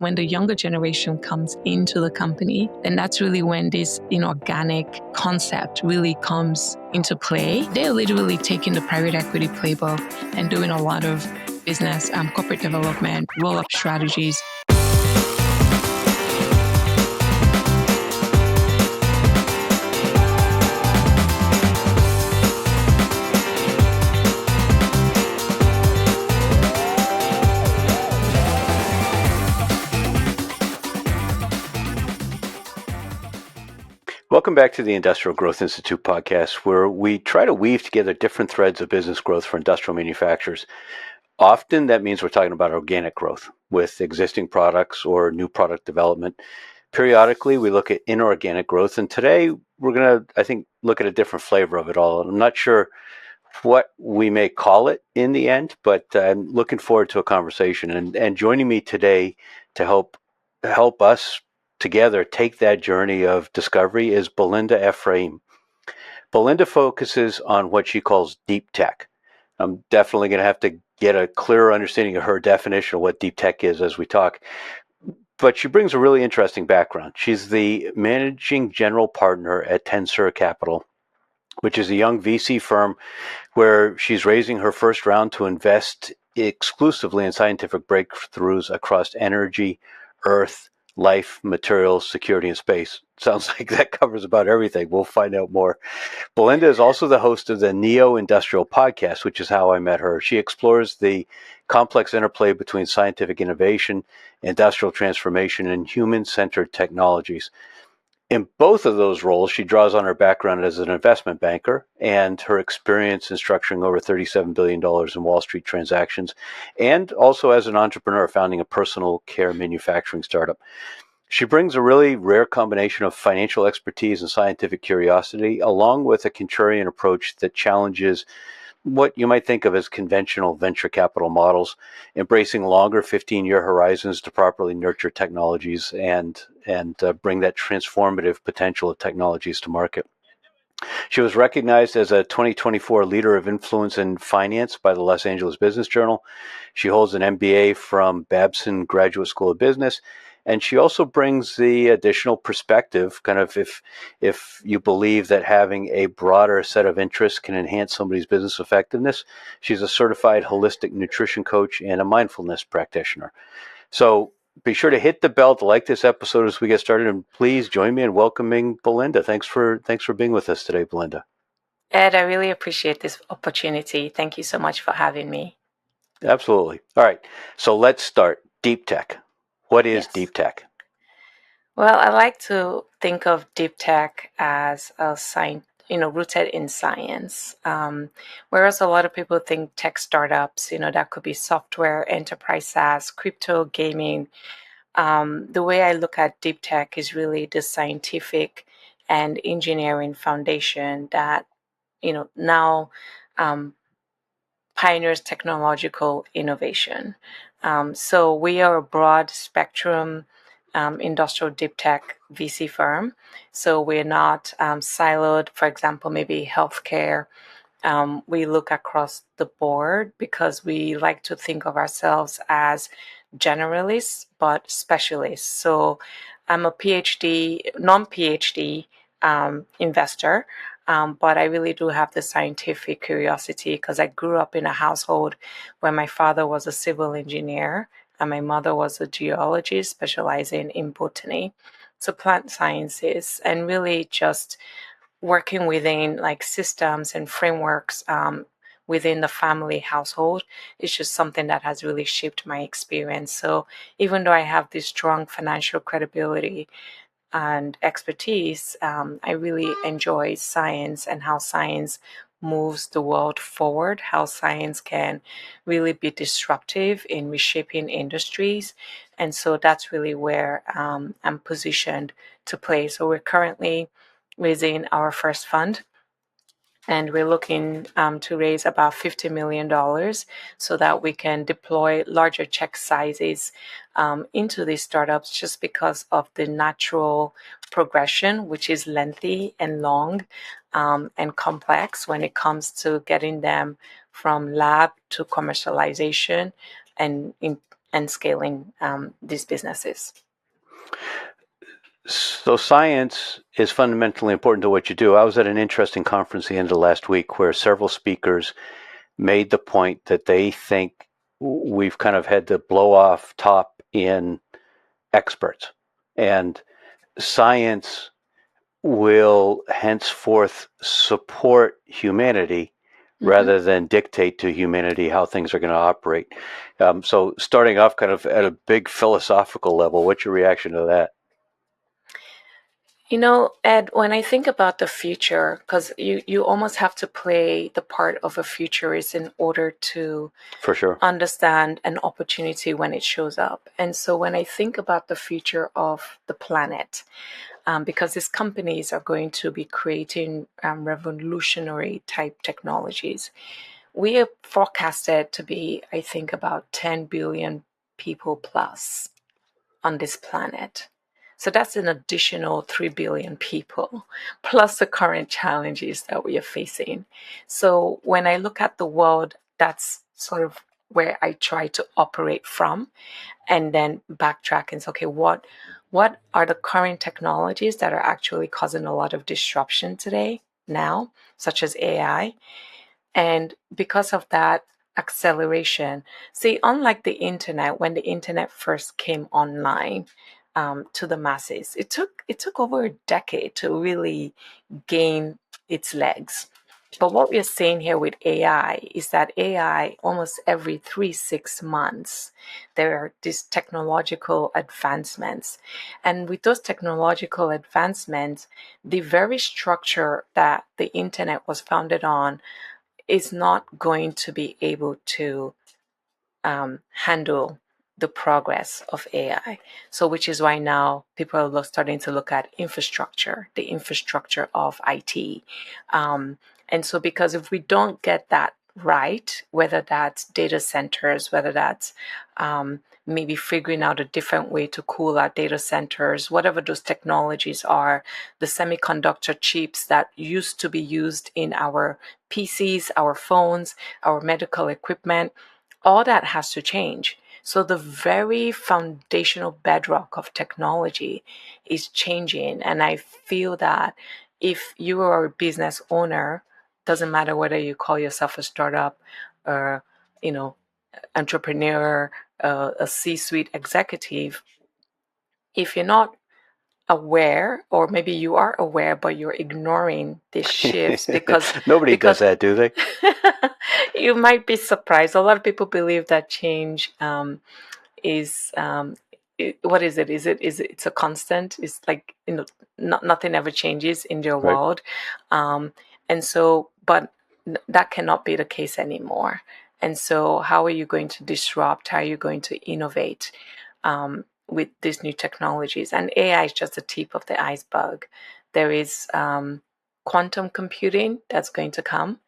when the younger generation comes into the company, then that's really when this inorganic concept really comes into play. They're literally taking the private equity playbook and doing a lot of business, corporate development, roll-up strategies. Welcome back to the Industrial Growth Institute podcast, where we try to weave together different threads of business growth for industrial manufacturers. Often that means we're talking about organic growth with existing products or new product development. Periodically, we look at inorganic growth, and today we're going to, I think, look at a different flavor of it all. I'm not sure what we may call it in the end, but I'm looking forward to a conversation. And joining me today to help us together take that journey of discovery is Belinda Ephraim. Belinda focuses on what she calls deep tech. I'm definitely going to have to get a clearer understanding of her definition of what deep tech is as we talk. But she brings a really interesting background. She's the managing general partner at TENSEUR Capital, which is a young VC firm where she's raising her first round to invest exclusively in scientific breakthroughs across energy, earth, life, materials, security, and space. Sounds like that covers about everything. We'll find out more. Belinda is also the host of the Neo Industrial podcast, which is how I met her. She explores the complex interplay between scientific innovation, industrial transformation, and human-centered technologies. In both of those roles, she draws on her background as an investment banker and her experience in structuring over $37 billion in Wall Street transactions, and also as an entrepreneur founding a personal care manufacturing startup. She brings a really rare combination of financial expertise and scientific curiosity, along with a contrarian approach that challenges what you might think of as conventional venture capital models, embracing longer 15-year horizons to properly nurture technologies and bring that transformative potential of technologies to market. She was recognized as a 2024 Leader of Influence in Finance by the Los Angeles Business Journal. She holds an MBA from Babson Graduate School of Business. And she also brings the additional perspective, kind of if you believe that having a broader set of interests can enhance somebody's business effectiveness. She's a certified holistic nutrition coach and a mindfulness practitioner. So be sure to hit the bell to like this episode as we get started, and please join me in welcoming Belinda. Thanks for being with us today, Belinda. Ed, I really appreciate this opportunity. Thank you so much for having me. Absolutely. All right. So let's start. Deep tech. What is deep tech? Well, I like to think of deep tech as a science, rooted in science. Whereas a lot of people think tech startups, that could be software, enterprise SaaS, crypto, gaming. The way I look at deep tech is really the scientific and engineering foundation that, now pioneers technological innovation. So we are a broad spectrum industrial deep tech VC firm. So we're not siloed, for example, maybe healthcare. We look across the board because we like to think of ourselves as generalists, but specialists. So I'm a non-PhD investor. But I really do have the scientific curiosity because I grew up in a household where my father was a civil engineer and my mother was a geologist specializing in botany. So plant sciences, and really just working within like systems and frameworks within the family household is just something that has really shaped my experience. So even though I have this strong financial credibility and expertise, I really enjoy science and how science moves the world forward, how science can really be disruptive in reshaping industries. And so that's really where I'm positioned to play. So we're currently raising our first fund, and we're looking to raise about $50 million so that we can deploy larger check sizes into these startups, just because of the natural progression, which is lengthy and long and complex when it comes to getting them from lab to commercialization and and scaling these businesses. So science is fundamentally important to what you do. I was at an interesting conference the end of last week where several speakers made the point that they think we've kind of had to blow off top in experts, and science will henceforth support humanity Mm-hmm. rather than dictate to humanity how things are going to operate. So starting off kind of at a big philosophical level, what's your reaction to that? You know, Ed, when I think about the future, because you almost have to play the part of a futurist in order to For sure. understand an opportunity when it shows up. And so when I think about the future of the planet, because these companies are going to be creating revolutionary type technologies, we are forecasted to be, I think, about 10 billion people plus on this planet. So that's an additional 3 billion people, plus the current challenges that we are facing. So when I look at the world, that's sort of where I try to operate from, and then backtrack and say, okay, what are the current technologies that are actually causing a lot of disruption today now, such as AI? And because of that acceleration, see, unlike the internet, when the internet first came online to the masses, it took over a decade to really gain its legs. But what we're seeing here with AI is that AI, almost every 3, 6 months, there are these technological advancements. And with those technological advancements, the very structure that the internet was founded on is not going to be able to handle the progress of AI. So, which is why now people are starting to look at infrastructure, the infrastructure of IT. And so, because if we don't get that right, whether that's data centers, whether that's maybe figuring out a different way to cool our data centers, whatever those technologies are, the semiconductor chips that used to be used in our PCs, our phones, our medical equipment, all that has to change. So the very foundational bedrock of technology is changing. And I feel that if you are a business owner, doesn't matter whether you call yourself a startup or, you know, entrepreneur, a C-suite executive, if you're not aware, or maybe you are aware but you're ignoring these shifts because Nobody does because that, do they? you might be surprised. A lot of people believe that change is what is it? It's a constant? It's like, nothing ever changes in your Right. world, um, and so, but that cannot be the case anymore. And so, how are you going to disrupt? How are you going to innovate with these new technologies? And AI is just the tip of the iceberg. There is quantum computing that's going to come,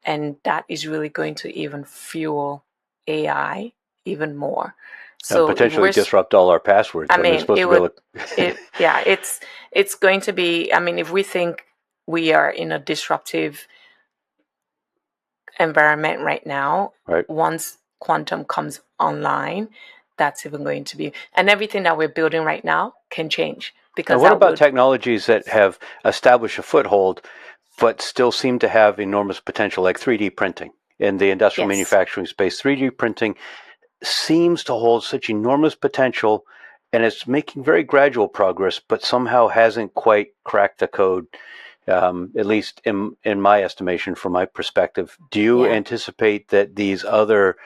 and that is really going to even fuel AI even more. So if Potentially we're, disrupt all our passwords. I I mean, it's mean, supposed it to be would, able it, to. yeah, it's going to be. I mean, if we think we are in a disruptive environment right now, Right. once quantum comes online, that's even going to be, and everything that we're building right now can change And because what that about would, technologies that have established a foothold but still seem to have enormous potential, like 3D printing in the industrial yes. manufacturing space? 3D printing seems to hold such enormous potential, and it's making very gradual progress, but somehow hasn't quite cracked the code, at least in my estimation, from my perspective. Do you Yeah. anticipate that these other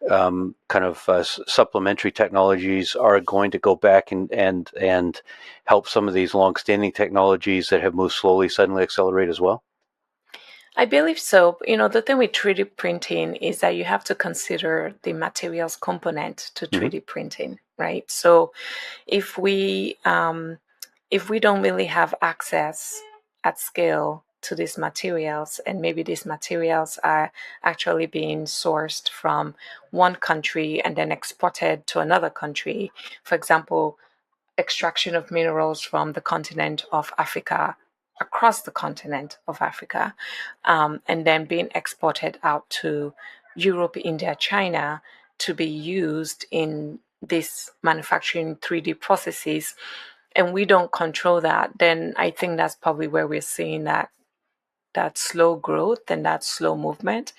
kind of supplementary technologies are going to go back and help some of these long-standing technologies that have moved slowly suddenly accelerate as well? I believe so. The thing with 3D printing is that you have to consider the materials component to Mm-hmm. 3D printing, right? So if we if we don't really have access at scale to these materials, and maybe these materials are actually being sourced from one country and then exported to another country, for example, extraction of minerals from the continent of Africa across the continent of Africa, and then being exported out to Europe, India, China. to be used in this manufacturing 3D processes, and we don't control that, then I think that's probably where we're seeing that slow growth and that slow movement.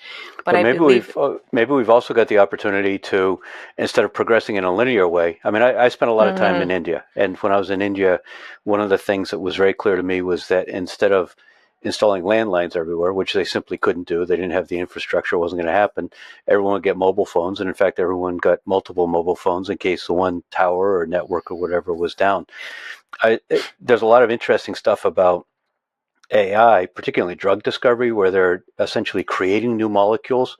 But But I believe, maybe we've also got the opportunity to, instead of progressing in a linear way. I mean, I spent a lot of time in India, and when I was in India, one of the things that was very clear to me was that instead of installing landlines everywhere, which they simply couldn't do, they didn't have the infrastructure, it wasn't going to happen. Everyone would get mobile phones, and in fact, everyone got multiple mobile phones in case the one tower or network or whatever was down. There's a lot of interesting stuff about AI, particularly drug discovery, where they're essentially creating new molecules.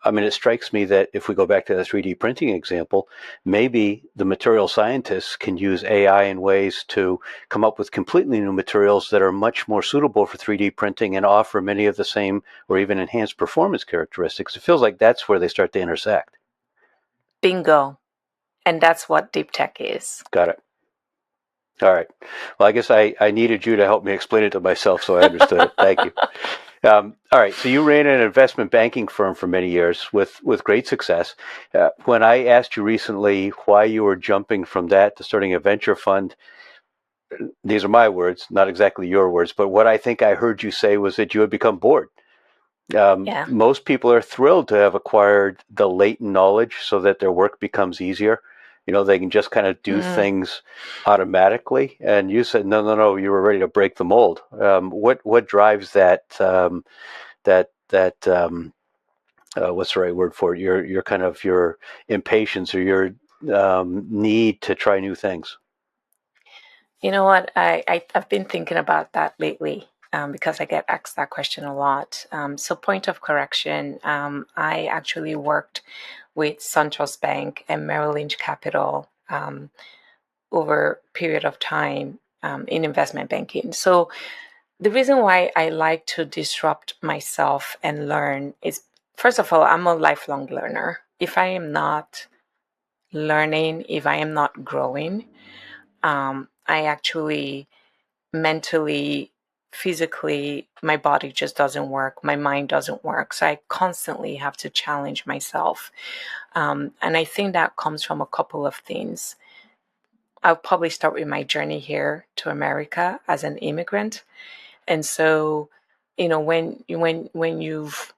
I mean, it strikes me that if we go back to the 3D printing example, maybe the material scientists can use AI in ways to come up with completely new materials that are much more suitable for 3D printing and offer many of the same or even enhanced performance characteristics. It feels like that's where they start to intersect. bingo. And that's what deep tech is. Got it. All right. Well, I guess I needed you to help me explain it to myself so I understood it. Thank you. All right. So you ran an investment banking firm for many years with great success. When I asked you recently why you were jumping from that to starting a venture fund, these are my words, not exactly your words, but what I think I heard you say was that you had become bored. Yeah. Most people are thrilled to have acquired the latent knowledge so that their work becomes easier. You know, they can just kind of do things automatically. And you said, no, no, no, you were ready to break the mold. What drives that what's the right word for it? Your kind of your impatience or your need to try new things. You know what? I've been thinking about that lately, because I get asked that question a lot. So, point of correction, I actually worked with SunTrust Bank and Merrill Lynch Capital over a period of time in investment banking. So, the reason why I like to disrupt myself and learn is, first of all, I'm a lifelong learner. If I am not learning, if I am not growing, I actually mentally, physically, my body just doesn't work. My mind doesn't work. So I constantly have to challenge myself. And I think that comes from a couple of things. I'll probably start with my journey here to America as an immigrant. And so, when you've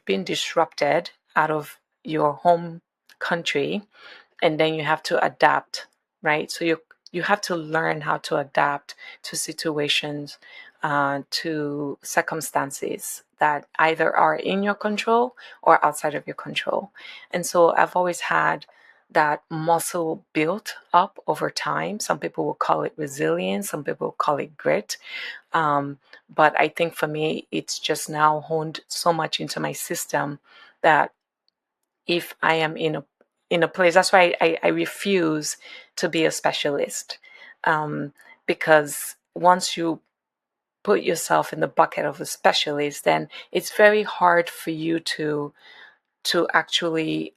been disrupted out of your home country, and then you have to adapt, right? So you have to learn how to adapt to situations, to circumstances that either are in your control or outside of your control. And so I've always had that muscle built up over time. Some people will call it resilience, some people will call it grit. But I think for me, it's just now honed so much into my system that if I am in a place, that's why I refuse to be a specialist, because once you put yourself in the bucket of a specialist, then it's very hard for you to actually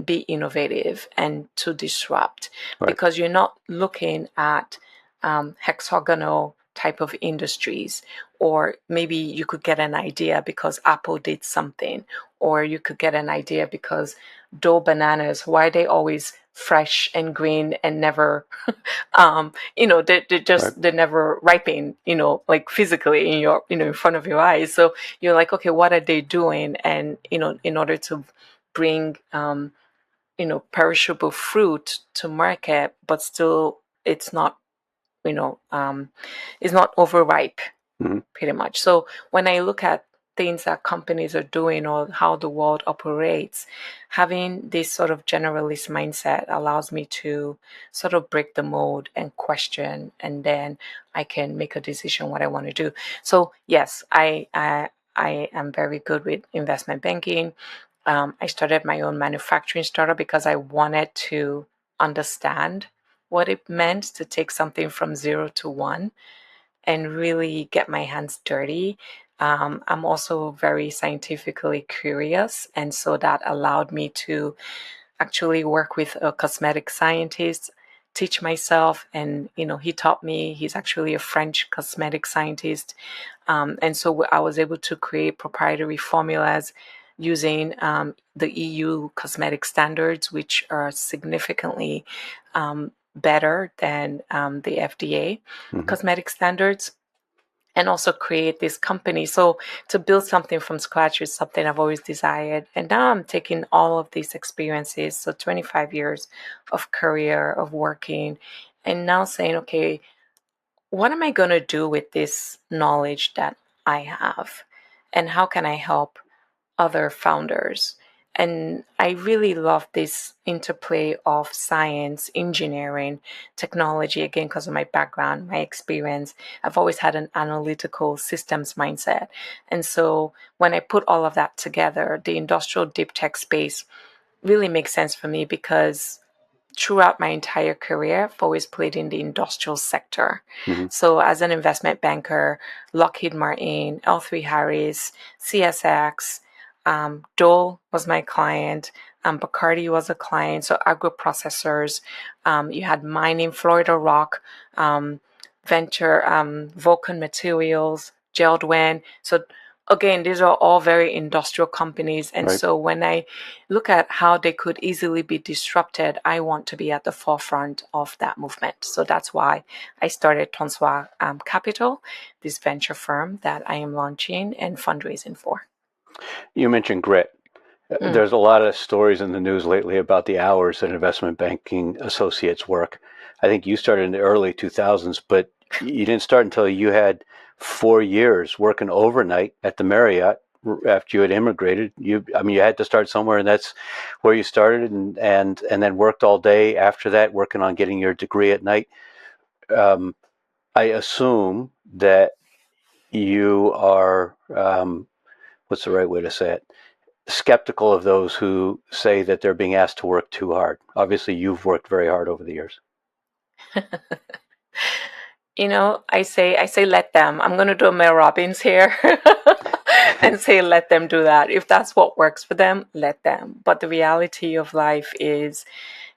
be innovative and to disrupt, Right. because you're not looking at hexagonal type of industries, or maybe you could get an idea because Apple did something, or you could get an idea because Dole bananas, why are they always fresh and green and never Right. they never ripen, like physically in your, in front of your eyes. So you're like, okay, what are they doing? And in order to bring perishable fruit to market, but still it's not, you know um, it's not overripe, Mm-hmm. pretty much. So when I look at things that companies are doing or how the world operates, having this sort of generalist mindset allows me to sort of break the mold and question, and then I can make a decision what I want to do. So yes, I am very good with investment banking. I started my own manufacturing startup because I wanted to understand what it meant to take something from zero to one and really get my hands dirty. I'm also very scientifically curious, and so that allowed me to actually work with a cosmetic scientist, teach myself, and he taught me. He's actually a French cosmetic scientist, and so I was able to create proprietary formulas using the EU cosmetic standards, which are significantly better than the FDA cosmetic standards, and also create this company. So to build something from scratch is something I've always desired. And now I'm taking all of these experiences, so 25 years of career, of working, and now saying, okay, what am I going to do with this knowledge that I have? And how can I help other founders? And I really love this interplay of science, engineering, technology, again, because of my background, my experience. I've always had an analytical systems mindset. And so when I put all of that together, the industrial deep tech space really makes sense for me because throughout my entire career, I've always played in the industrial sector. Mm-hmm. So as an investment banker, Lockheed Martin, L3 Harris, CSX, Dole was my client. Bacardi was a client. So agro processors. You had mining, Florida Rock, Venture, Vulcan Materials, Geldwen. So again, these are all very industrial companies. And Right. so when I look at how they could easily be disrupted, I want to be at the forefront of that movement. So that's why I started TENSEUR Capital, this venture firm that I am launching and fundraising for. You mentioned grit. There's a lot of stories in the news lately about the hours that investment banking associates work. I think you started in the early 2000s, but you didn't start until you had 4 years working overnight at the Marriott after you had immigrated. You had to start somewhere, and that's where you started, and then worked all day after that, working on getting your degree at night. I assume that you are, what's the right way to say it? Skeptical of those who say that they're being asked to work too hard. Obviously, you've worked very hard over the years. I say let them. I'm going to do a Mel Robbins here and say let them do that. If that's what works for them, let them. But the reality of life is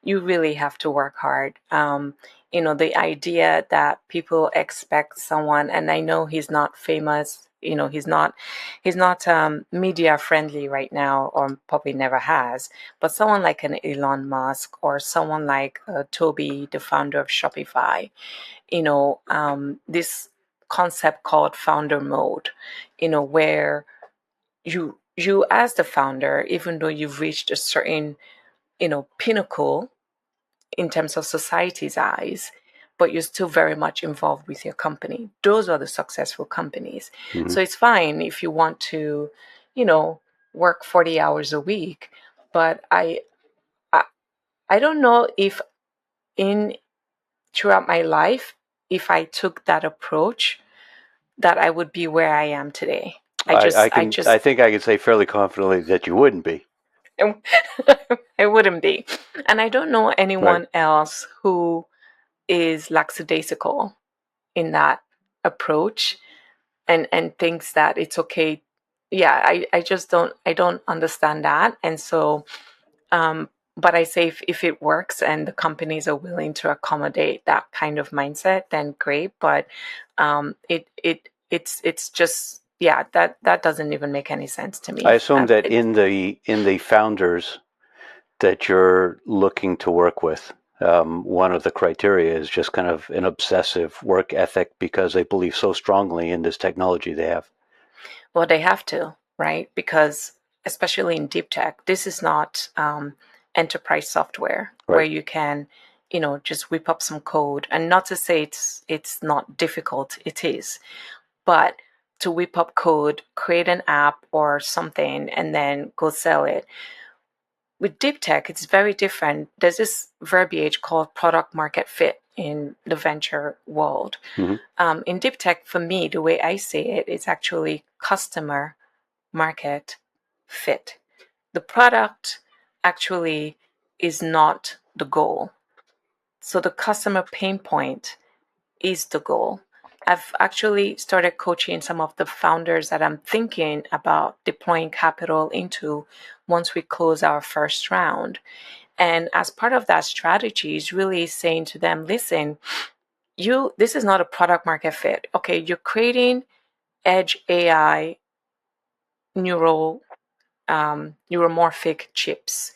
you really have to work hard. The idea that people expect someone, and I know he's not famous, he's not media friendly right now, or probably never has, but someone like an Elon Musk or someone like Toby, the founder of Shopify, this concept called founder mode, where you as the founder, even though you've reached a certain, pinnacle in terms of society's eyes, but you're still very much involved with your company. Those are the successful companies. Mm-hmm. So it's fine if you want to, work 40 hours a week, but I don't know if in throughout my life, if I took that approach, that I would be where I am today. I think I can say fairly confidently that you wouldn't be. I wouldn't be. And I don't know Right. anyone else who is lackadaisical in that approach and thinks that it's okay. Yeah, I don't understand that. And so, but I say if it works and the companies are willing to accommodate that kind of mindset, then great. But it's just, yeah, that doesn't even make any sense to me. I assume that in the founders that you're looking to work with, one of the criteria is just kind of an obsessive work ethic because they believe so strongly in this technology they have. Well, they have to, right? Because especially in deep tech, this is not enterprise software where Right. you can, just whip up some code. And not to say it's not difficult, it is. But to whip up code, create an app or something, and then go sell it. With deep tech, it's very different. There's this verbiage called product market fit in the venture world. Mm-hmm. In deep tech, for me, the way I say it, it's actually customer market fit. The product actually is not the goal. So the customer pain point is the goal. I've actually started coaching some of the founders that I'm thinking about deploying capital into once we close our first round. And as part of that strategy is really saying to them, listen, this is not a product market fit. Okay, you're creating edge AI neural neuromorphic chips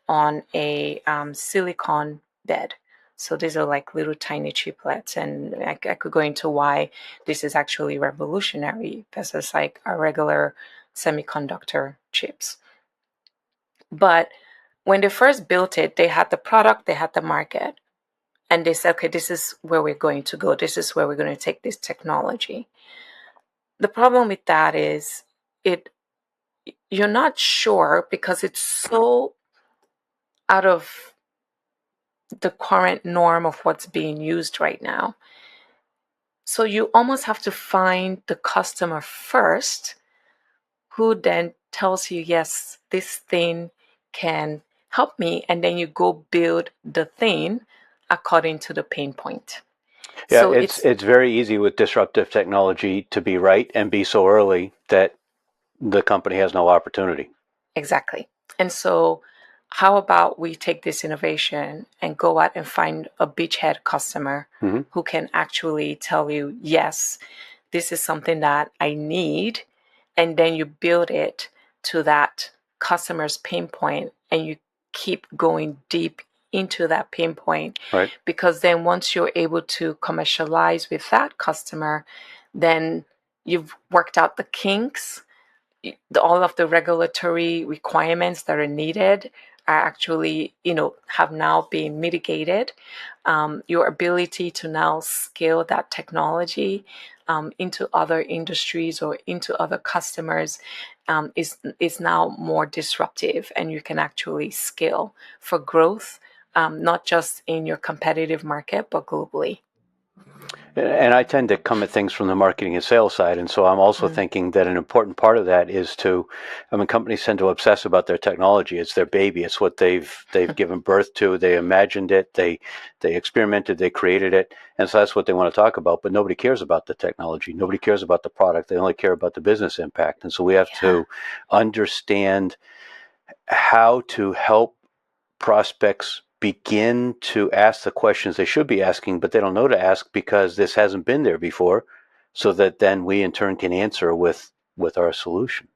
on a silicon bed. So these are like little tiny chiplets, and I could go into why this is actually revolutionary versus like our regular semiconductor chips. But when they first built it, they had the product, they had the market, and they said, okay, this is where we're going to go. This is where we're going to take this technology. The problem with that is it you're not sure because it's so out of the current norm of what's being used right now. So you almost have to find the customer first, who then tells you, yes, this thing can help me. And then you go build the thing according to the pain point. Yeah, So it's very easy with disruptive technology to be right and be so early that the company has no opportunity. exactly. And so how about we take this innovation and go out and find a beachhead customer who can actually tell you, yes, this is something that I need. And then you build it to that customer's pain point and you keep going deep into that pain point. Right. Because then once you're able to commercialize with that customer, then you've worked out the kinks. All of the regulatory requirements that are needed are actually, have now been mitigated. Your ability to now scale that technology into other industries or into other customers is now more disruptive, and you can actually scale for growth, not just in your competitive market, but globally. And I tend to come at things from the marketing and sales side. And so I'm also thinking that an important part of that is companies tend to obsess about their technology. It's their baby. It's what they've given birth to. They imagined it. They experimented. They created it. And so that's what they want to talk about. But nobody cares about the technology. Nobody cares about the product. They only care about the business impact. And so we have to understand how to help prospects begin to ask the questions they should be asking, but they don't know to ask because this hasn't been there before, so that then we in turn can answer with our solution.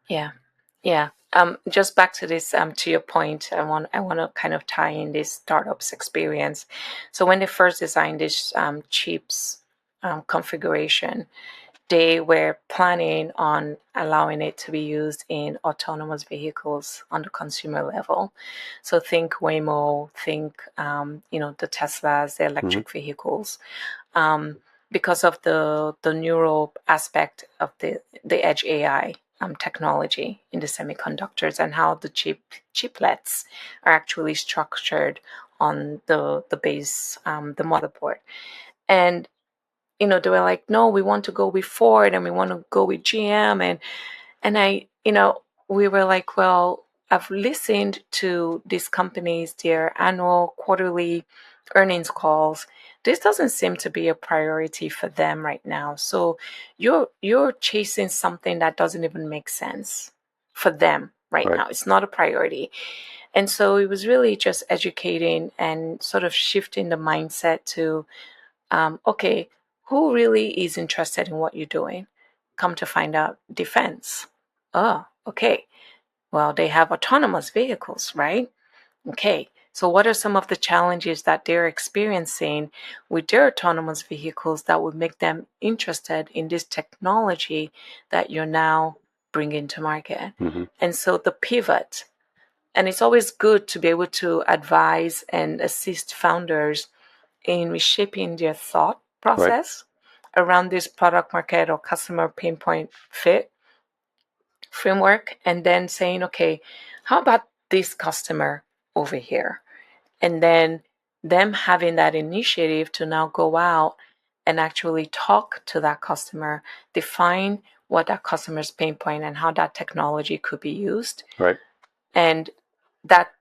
Yeah. Yeah. Just back to this, to your point, I want to kind of tie in this startups experience. So when they first designed this chips configuration, they were planning on allowing it to be used in autonomous vehicles on the consumer level. So think Waymo, think the Teslas, the electric vehicles, because of the neural aspect of the edge AI technology in the semiconductors, and how the chiplets are actually structured on the base, the motherboard. And they were like, no, we want to go with Ford and we want to go with GM. And we were like, well, I've listened to these companies, their annual, quarterly earnings calls. This doesn't seem to be a priority for them right now. So you're chasing something that doesn't even make sense for them right now. It's not a priority. And so it was really just educating and sort of shifting the mindset to, okay, who really is interested in what you're doing? Come to find out, defense. Oh, okay. Well, they have autonomous vehicles, right? Okay. So, what are some of the challenges that they're experiencing with their autonomous vehicles that would make them interested in this technology that you're now bringing to market? And so, the pivot, and it's always good to be able to advise and assist founders in reshaping their thought process around this product market or customer pain point fit framework, and then saying, okay, how about this customer over here? And then them having that initiative to now go out and actually talk to that customer, define what that customer's pain point and how that technology could be used. Right. And that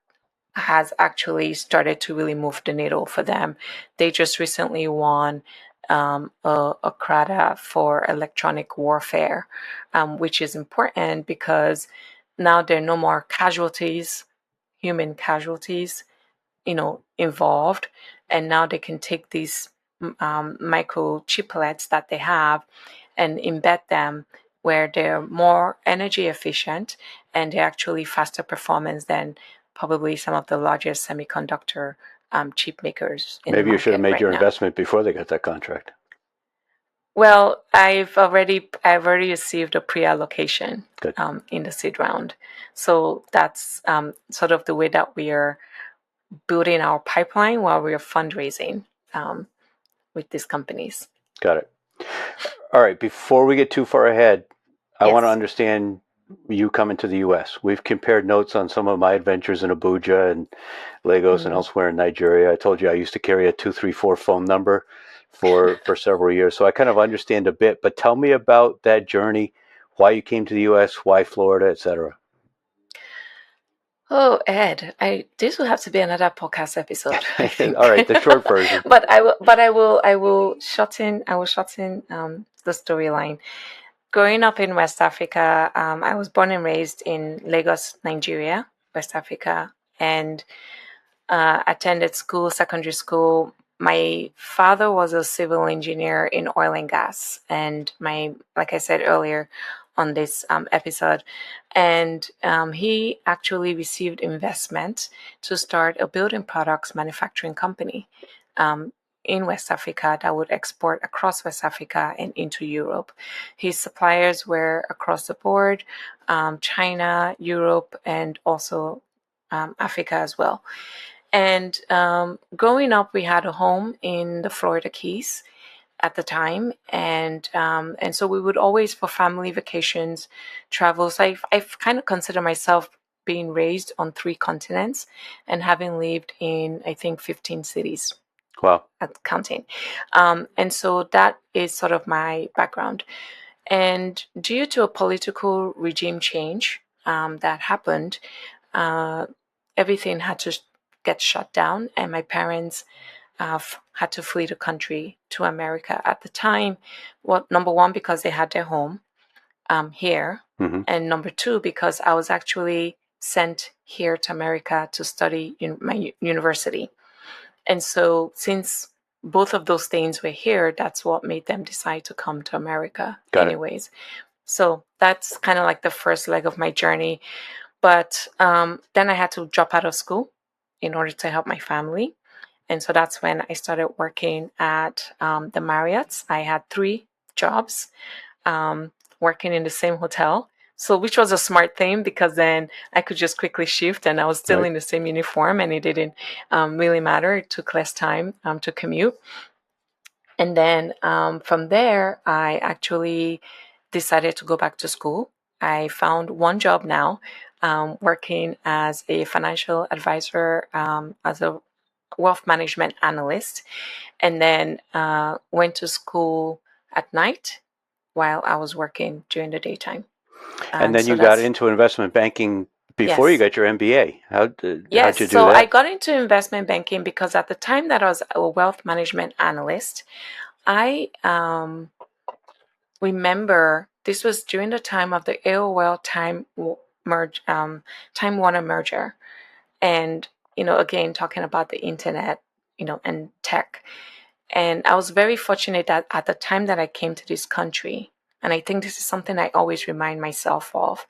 has actually started to really move the needle for them. They just recently won a CRADA for electronic warfare, which is important because now there are no more casualties, human casualties, involved, and now they can take these microchiplets that they have and embed them where they're more energy efficient, and they're actually faster performance than probably some of the largest semiconductor chip makers in the Maybe you should have market made right your now. investment before they got that contract. Well, I've already received a pre-allocation Good. in the seed round, so that's sort of the way that we are building our pipeline while we are fundraising with these companies. Got it. All right. Before we get too far ahead, I want to Yes. understand you coming to the U.S. We've compared notes on some of my adventures in Abuja and Lagos and Mm. elsewhere in Nigeria. I told you I used to carry a 234 phone number for several years, so I kind of understand a bit. But tell me about that journey, why you came to the U.S., why Florida, etc. Oh, Ed, this will have to be another podcast episode, I All think. right, the short version. But I will shorten the storyline. Growing up in West Africa, I was born and raised in Lagos, Nigeria, West Africa, and attended school, secondary school. My father was a civil engineer in oil and gas, and like I said earlier on this episode, and he actually received investment to start a building products manufacturing company um, in West Africa that would export across West Africa and into Europe. His suppliers were across the board, China, Europe, and also Africa as well. And growing up, we had a home in the Florida Keys at the time, and so we would always, for family vacations, travel. So I've kind of consider myself being raised on 3 continents and having lived in, I think, 15 cities Wow. at counting. And so that is sort of my background. And due to a political regime change that happened, uh, everything had to get shut down, and my parents had to flee the country to America at the time. Well, number one, because they had their home here, Mm-hmm. and number two, because I was actually sent here to America to study in my university. And so, since both of those things were here, that's what made them decide to come to America, Got it. anyways. So, that's kind of like the first leg of my journey. But then I had to drop out of school in order to help my family. And so that's when I started working at the Marriott's. I had 3 jobs working in the same hotel. So, which was a smart thing because then I could just quickly shift and I was still Right. in the same uniform and it didn't really matter. It took less time to commute. And then from there, I actually decided to go back to school. I found one job now, working as a financial advisor, as a wealth management analyst, and then went to school at night while I was working during the daytime. And And then so you got that's, into investment banking before you yes. got your MBA. How'd Yes, you do so I that? got into investment banking because at the time that I was a wealth management analyst, I remember this was during the time of the AOL Time Warner merger, and again talking about the internet, and tech. And I was very fortunate that at the time that I came to this country, and I think this is something I always remind myself of,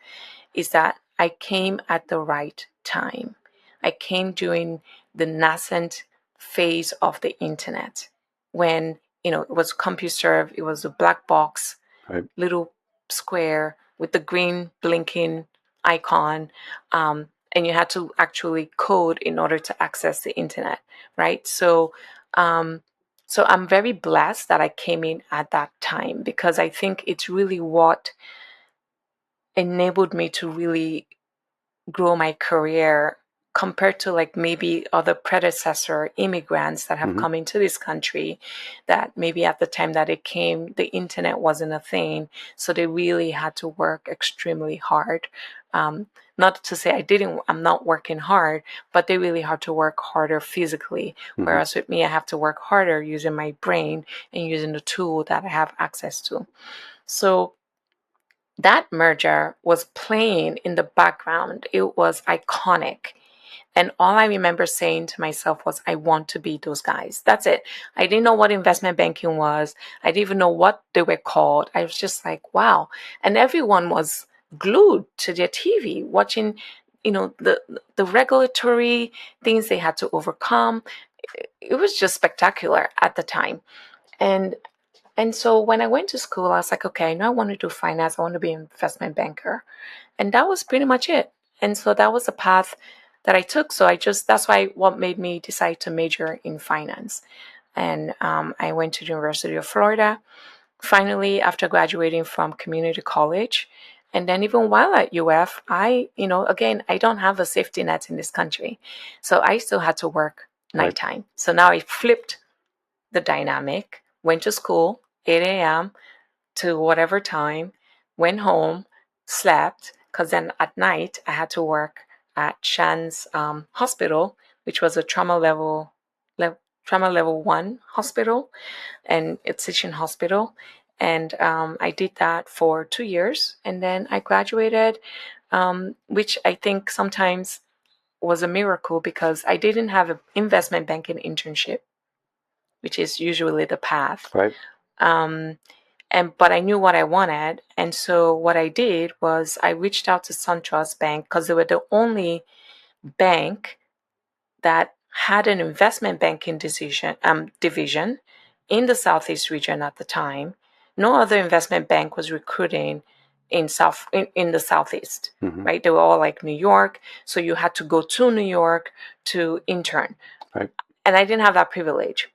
is that I came at the right time. I came during the nascent phase of the internet when, it was CompuServe, it was a black box, Right. little square with the green blinking icon. And you had to actually code in order to access the internet, right? Um, so I'm very blessed that I came in at that time because I think it's really what enabled me to really grow my career compared to like maybe other predecessor immigrants that have Mm-hmm. come into this country that maybe at the time that it came the internet wasn't a thing, so they really had to work extremely hard. Not to say I'm not working hard, but they really had to work harder physically, Mm-hmm. whereas with me I have to work harder using my brain and using the tool that I have access to. So that merger was playing in the background. It was iconic. And all I remember saying to myself was, I want to be those guys. That's it. I didn't know what investment banking was. I didn't even know what they were called. I was just like, wow. And everyone was glued to their TV, watching, the regulatory things they had to overcome. It was just spectacular at the time. And and so when I went to school, I was like, okay, I know I want to do finance. I want to be an investment banker. And that was pretty much it. And so that was the path that I took. So that's why what made me decide to major in finance. And I went to the University of Florida, finally, after graduating from community college. And then even while at UF, again, I don't have a safety net in this country. So I still had to work nighttime. Right. So now I flipped the dynamic, went to school, 8 a.m. to whatever time, went home, slept, because then at night I had to work at Shan's hospital, which was a trauma level 1 hospital, and it's teaching hospital. And I did that for 2 years, and then I graduated, which I think sometimes was a miracle because I didn't have an investment banking internship, which is usually the path. Right. But I knew what I wanted. And so what I did was I reached out to SunTrust Bank because they were the only bank that had an investment banking division in the Southeast region at the time. No other investment bank was recruiting in the Southeast, mm-hmm. right? They were all like New York. So you had to go to New York to intern. Right. And I didn't have that privilege.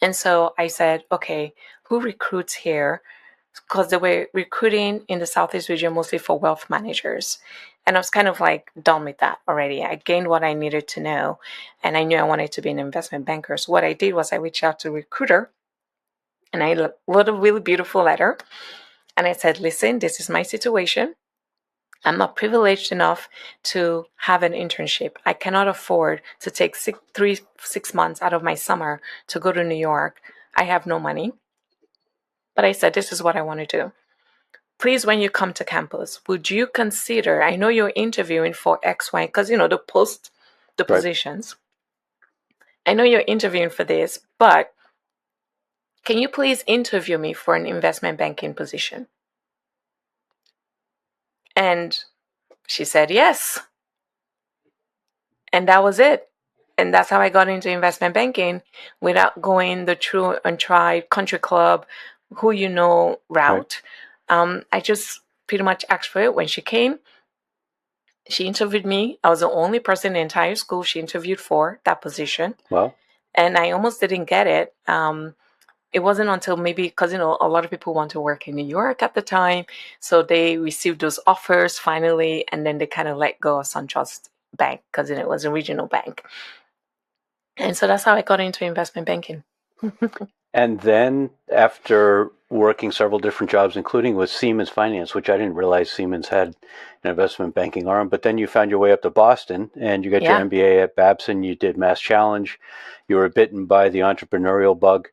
And so I said, okay, who recruits here? Because they were recruiting in the Southeast region mostly for wealth managers. And I was kind of like done with that already. I gained what I needed to know, and I knew I wanted to be an investment banker. So what I did was I reached out to a recruiter, and I wrote a really beautiful letter. And I said, listen, this is my situation. I'm not privileged enough to have an internship. I cannot afford to take 6 months out of my summer to go to New York. I have no money. But I said, this is what I want to do. Please, when you come to campus, would you consider, I know you're interviewing for XY, because, the positions. I know you're interviewing for this, but can you please interview me for an investment banking position? And she said yes. And that was it. And that's how I got into investment banking without going the true and tried country club, who you know route. Right. I just pretty much asked for it when she came. She interviewed me. I was the only person in the entire school she interviewed for that position. Wow. And I almost didn't get it. It wasn't until maybe because, a lot of people want to work in New York at the time. So they received those offers finally, and then they kind of let go of SunTrust Bank because it was a regional bank. And so that's how I got into investment banking. And then after working several different jobs, including with Siemens Finance, which I didn't realize Siemens had an investment banking arm, but then you found your way up to Boston and you got your MBA at Babson, you did Mass Challenge, you were bitten by the entrepreneurial bug.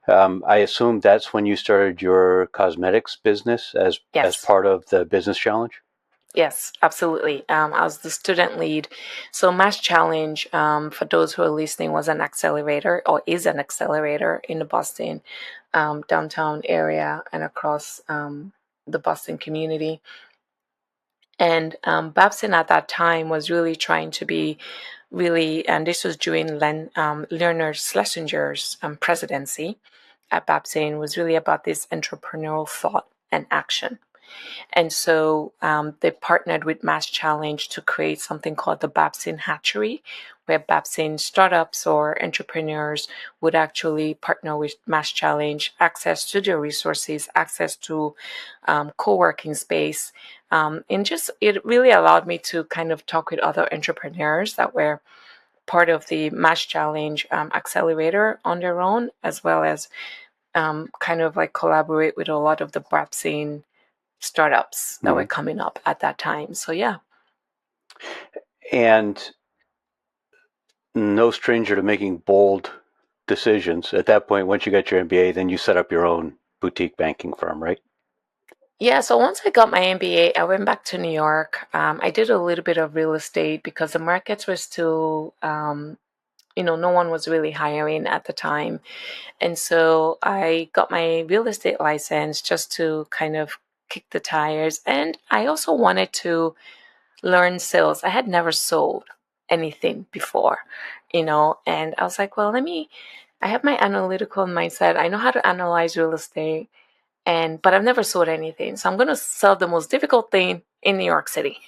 I assume that's when you started your cosmetics business as part of the Business Challenge? Yes, absolutely. I was the student lead. So Mass Challenge, for those who are listening, was an accelerator or is an accelerator in the Boston downtown area and across the Boston community. And Babson at that time was really trying to be and this was during Leonard Schlesinger's presidency at Babson, was really about this entrepreneurial thought and action. And so they partnered with Mass Challenge to create something called the Babson Hatchery, where Babson startups or entrepreneurs would actually partner with Mass Challenge, access to their resources, access to co-working space. And just it really allowed me to kind of talk with other entrepreneurs that were part of the Mass Challenge accelerator on their own, as well as kind of like collaborate with a lot of the Babson startups that were coming up at that time. So yeah. And no stranger to making bold decisions. At that point, once you got your MBA, then you set up your own boutique banking firm, right? Yeah, so once I got my MBA, I went back to New York. I did a little bit of real estate because the markets were still, no one was really hiring at the time. And so I got my real estate license just to kind of kick the tires. And I also wanted to learn sales. I had never sold anything before, and I was like, well, I have my analytical mindset. I know how to analyze real estate, but I've never sold anything. So I'm going to sell the most difficult thing in New York City.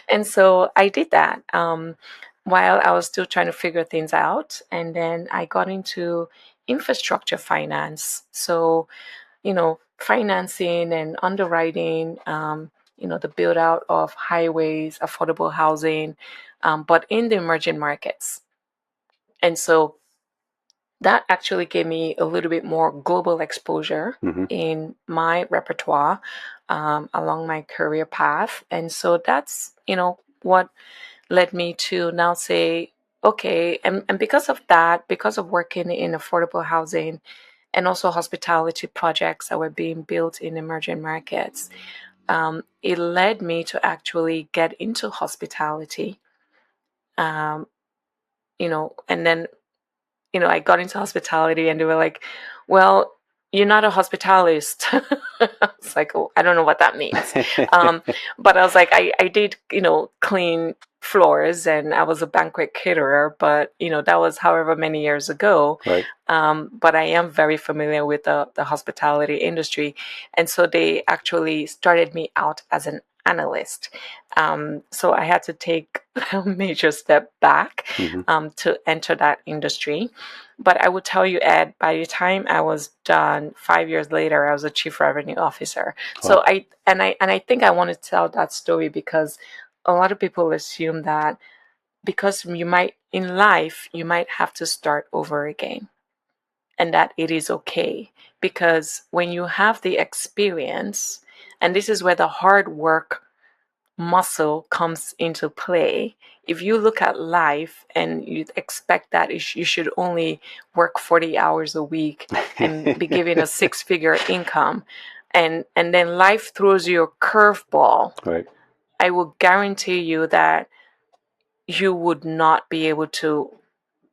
And so I did that while I was still trying to figure things out. And then I got into infrastructure finance. So, financing and underwriting, the build out of highways, affordable housing, but in the emerging markets. And so that actually gave me a little bit more global exposure in my repertoire along my career path. And so that's, what led me to now say, okay, and because of that, because of working in affordable housing and also hospitality projects that were being built in emerging markets, it led me to actually get into hospitality, and then I got into hospitality and they were like, well, you're not a hospitalist. I was like, oh, I don't know what that means. But I was like, I did, clean floors and I was a banquet caterer, but, that was however many years ago. Right. But I am very familiar with the hospitality industry. And so they actually started me out as an analyst. So I had to take a major step back to enter that industry. But I would tell you, Ed, by the time I was done 5 years later, I was a chief revenue officer. Wow. So I think I want to tell that story because a lot of people assume that because in life, you might have to start over again, and that it is okay. Because when you have the experience, and this is where the hard work muscle comes into play. If you look at life and you expect that you should only work 40 hours a week and be given a 6-figure income, and then life throws you a curveball, Right. I will guarantee you that you would not be able to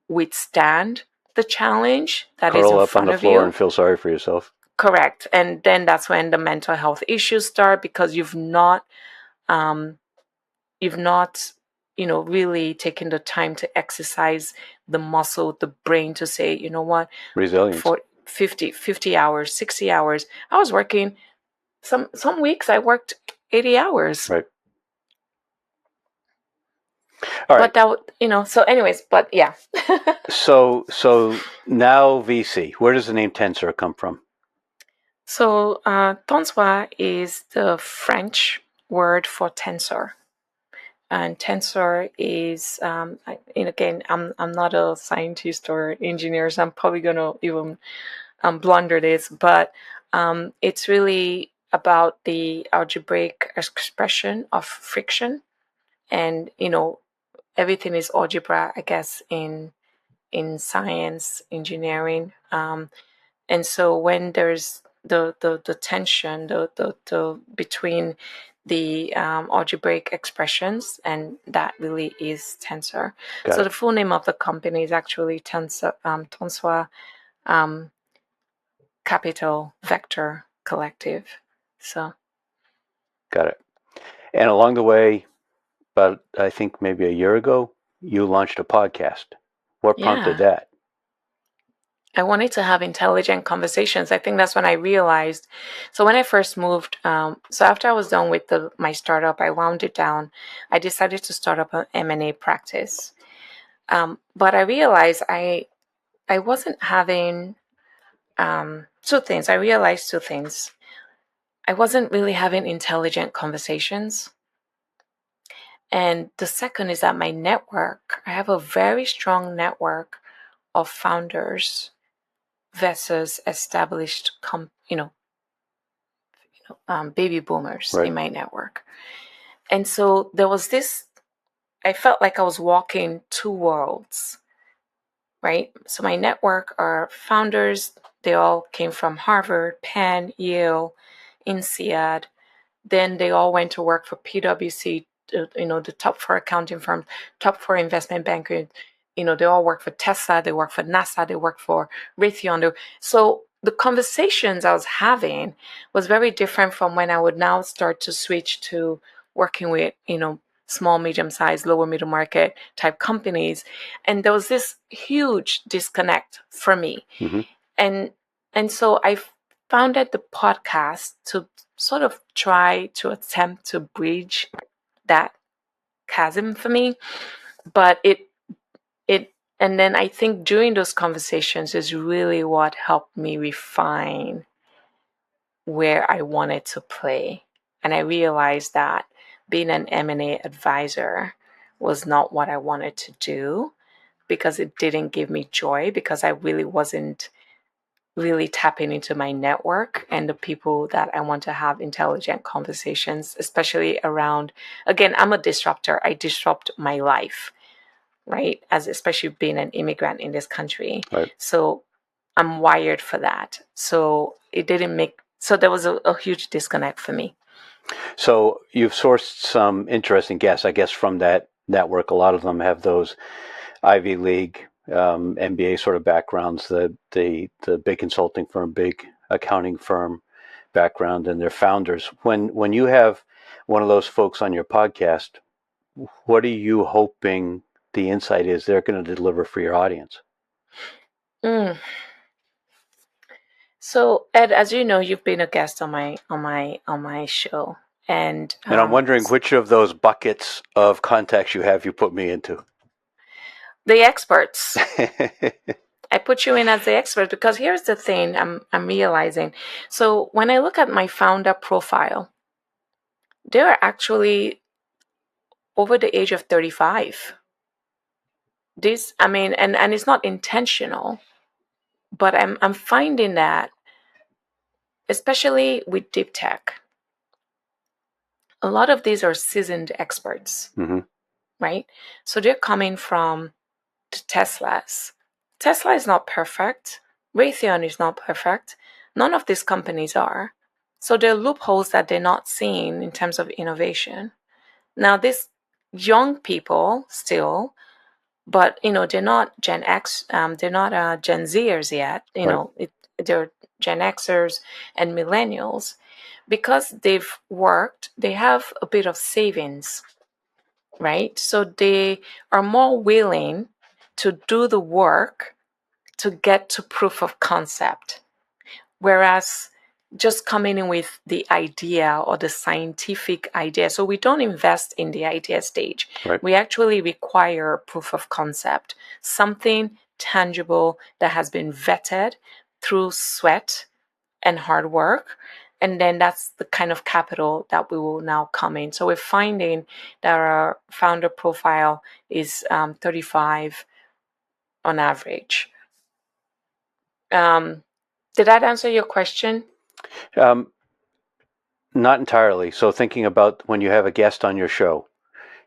withstand the challenge that is Curl in up on front the of floor you. and feel sorry for yourself. Correct. And then that's when the mental health issues start, because you've not um, really taken the time to exercise the muscle, the brain, to say, you know what, Resilience. for 50 hours, 60 hours. I was working, some weeks I worked 80 hours. Right. All right. But that, so anyways, but yeah. So now VC, where does the name TENSEUR come from? So tenseur is the French word for tensor. And tensor is, again, I'm not a scientist or engineer, so I'm probably going to even blunder this, but it's really about the algebraic expression of friction. And, everything is algebra, I guess, in science, engineering. And so when there's the tension, the between the algebraic expressions, and that really is tensor. Got so it. The full name of the company is actually TENSEUR Capital Vector Collective. So Got it. And along the way, about I think maybe a year ago, you launched a podcast. What prompted yeah, that? I wanted to have intelligent conversations. I think that's when I realized. So when I first moved, so after I was done with my startup, I wound it down. I decided to start up an M&A practice. But I realized I wasn't having two things. I realized two things. I wasn't really having intelligent conversations. And the second is that my network, I have a very strong network of founders versus established, baby boomers Right. in my network. And so there was this, I felt like I was walking two worlds, right? So my network are founders. They all came from Harvard, Penn, Yale, INSEAD. Then they all went to work for PwC, the top 4 accounting firms, top 4 investment bankers. They all work for Tesla, they work for NASA, they work for Raytheon. So the conversations I was having was very different from when I would now start to switch to working with, small, medium-sized, lower middle market type companies. And there was this huge disconnect for me. Mm-hmm. And so I founded the podcast to sort of try to attempt to bridge that chasm for me. But and then I think during those conversations is really what helped me refine where I wanted to play. And I realized that being an M&A advisor was not what I wanted to do, because it didn't give me joy, because I really wasn't really tapping into my network and the people that I want to have intelligent conversations, especially around, again, I'm a disruptor. I disrupt my life, right? Especially being an immigrant in this country. Right. So I'm wired for that. So there was a huge disconnect for me. So you've sourced some interesting guests, I guess, from that network. A lot of them have those Ivy League, MBA sort of backgrounds, the big consulting firm, big accounting firm background, and their founders. When you have one of those folks on your podcast, what are you hoping the insight is they're going to deliver for your audience? So Ed, as you know, you've been a guest on my show, and I'm wondering which of those buckets of contacts you put me into. The experts. I put you in as the expert because here's the thing I'm realizing. So when I look at my founder profile, they're actually over the age of 35. And it's not intentional, but I'm finding that, especially with deep tech, a lot of these are seasoned experts, mm-hmm. right? So they're coming from the Teslas. Tesla is not perfect. Raytheon is not perfect. None of these companies are. So there are loopholes that they're not seeing in terms of innovation. Now, these young people still, but they're not Gen X. They're not Gen Zers yet. They're Gen Xers and millennials. Because they've worked, they have a bit of savings, right? So they are more willing to do the work to get to proof of concept. Whereas just coming in with the idea or the scientific idea. So we don't invest in the idea stage. Right. We actually require proof of concept, something tangible that has been vetted through sweat and hard work. And then that's the kind of capital that we will now come in. So we're finding that our founder profile is 35 on average. Did that answer your question? Not entirely. So thinking about when you have a guest on your show,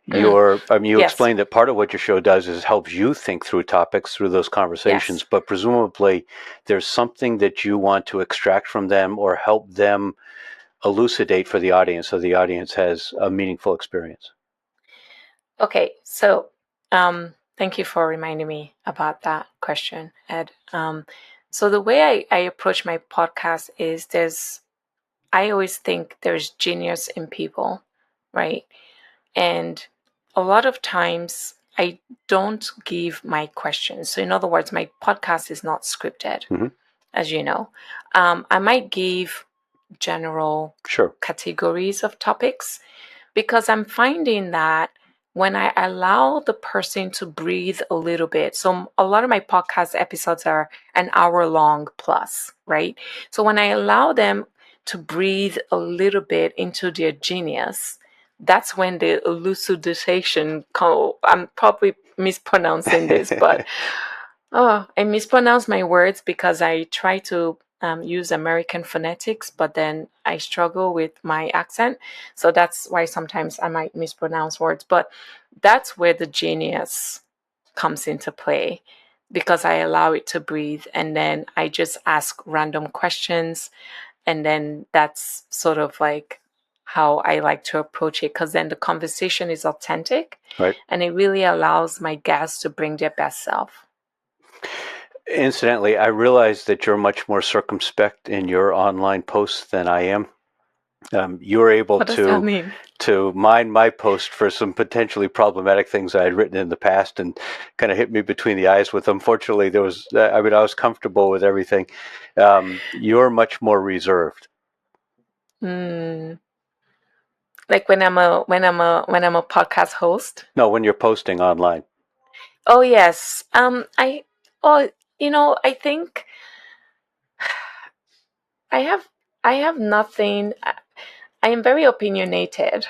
you Yes. explained that part of what your show does is helps you think through topics through those conversations, Yes. but presumably there's something that you want to extract from them or help them elucidate for the audience so the audience has a meaningful experience. Okay, so thank you for reminding me about that question, Ed. So the way I approach my podcast is I always think there's genius in people, right? And a lot of times I don't give my questions. So in other words, my podcast is not scripted, mm-hmm. as you know. I might give general categories of topics because I'm finding that when I allow the person to breathe a little bit, so a lot of my podcast episodes are an hour long plus, right? So when I allow them to breathe a little bit into their genius, that's when the elucidation I'm probably mispronouncing this, but I mispronounce my words because I try to use American phonetics, but then I struggle with my accent. So that's why sometimes I might mispronounce words. But that's where the genius comes into play because I allow it to breathe. And then I just ask random questions. And then that's sort of like how I like to approach it, because then the conversation is authentic, right? And it really allows my guests to bring their best self. Incidentally, I realize that you're much more circumspect in your online posts than I am. You're able What does that mean? to mine my post for some potentially problematic things I had written in the past and kind of hit me between the eyes with them. Fortunately, there was, I mean, I was comfortable with everything. You're much more reserved. Mm, like when I'm a podcast host. No, when you're posting online. Oh yes. Oh, I think I have I have nothing. I am very opinionated,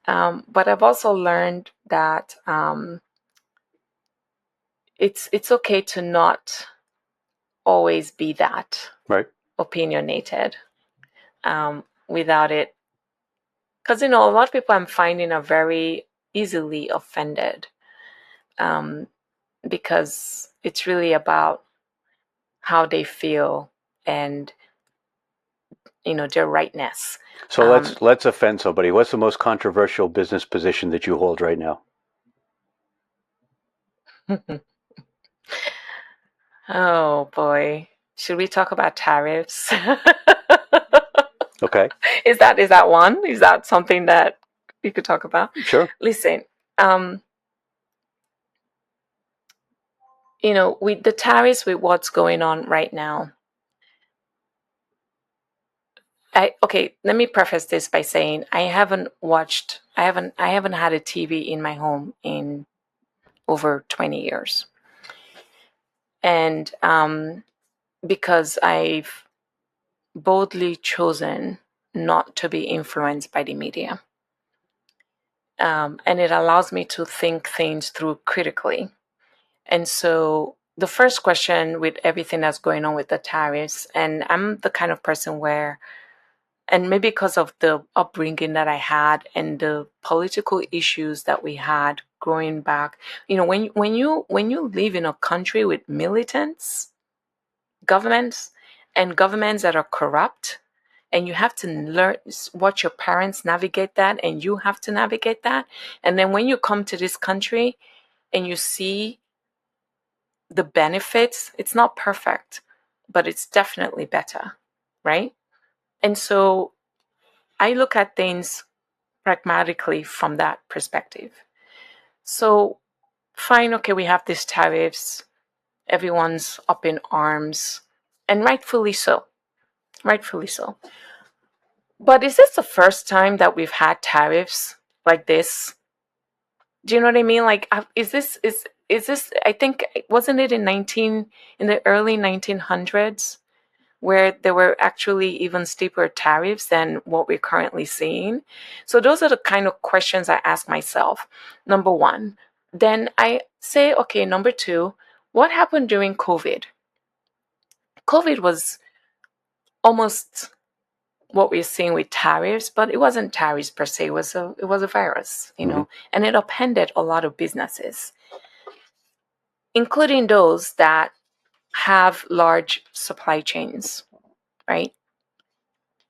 but I've also learned that it's okay to not always be that Right. opinionated without it, because a lot of people I'm finding are very easily offended, um, because it's really about how they feel and their rightness. So let's offend somebody. What's the most controversial business position that you hold right now? Oh boy, should we talk about tariffs? Okay. Is that one? Is that something that we could talk about? Sure. Listen, with the tariffs, with what's going on right now, okay, let me preface this by saying I haven't had a TV in my home in over 20 years. And because I've boldly chosen not to be influenced by the media. And it allows me to think things through critically. And so the first question with everything that's going on with the tariffs, and I'm the kind of person where, and maybe because of the upbringing that I had and the political issues that we had growing back, when you live in a country with militants, governments, and governments that are corrupt, and you have to learn, watch your parents navigate that, and you have to navigate that, and then when you come to this country and you see the benefits, it's not perfect, but it's definitely better, right? And so I look at things pragmatically from that perspective. So fine, okay, we have these tariffs, everyone's up in arms, and rightfully so. Rightfully so. But is this the first time that we've had tariffs like this? Do you know what I mean? Like, is this? I think, wasn't it in the early 1900s where there were actually even steeper tariffs than what we're currently seeing? So those are the kind of questions I ask myself. Number one. Then I say, okay, number two, what happened during COVID? COVID was almost what we're seeing with tariffs, but it wasn't tariffs per se. It was a virus, and it upended a lot of businesses, including those that have large supply chains, right?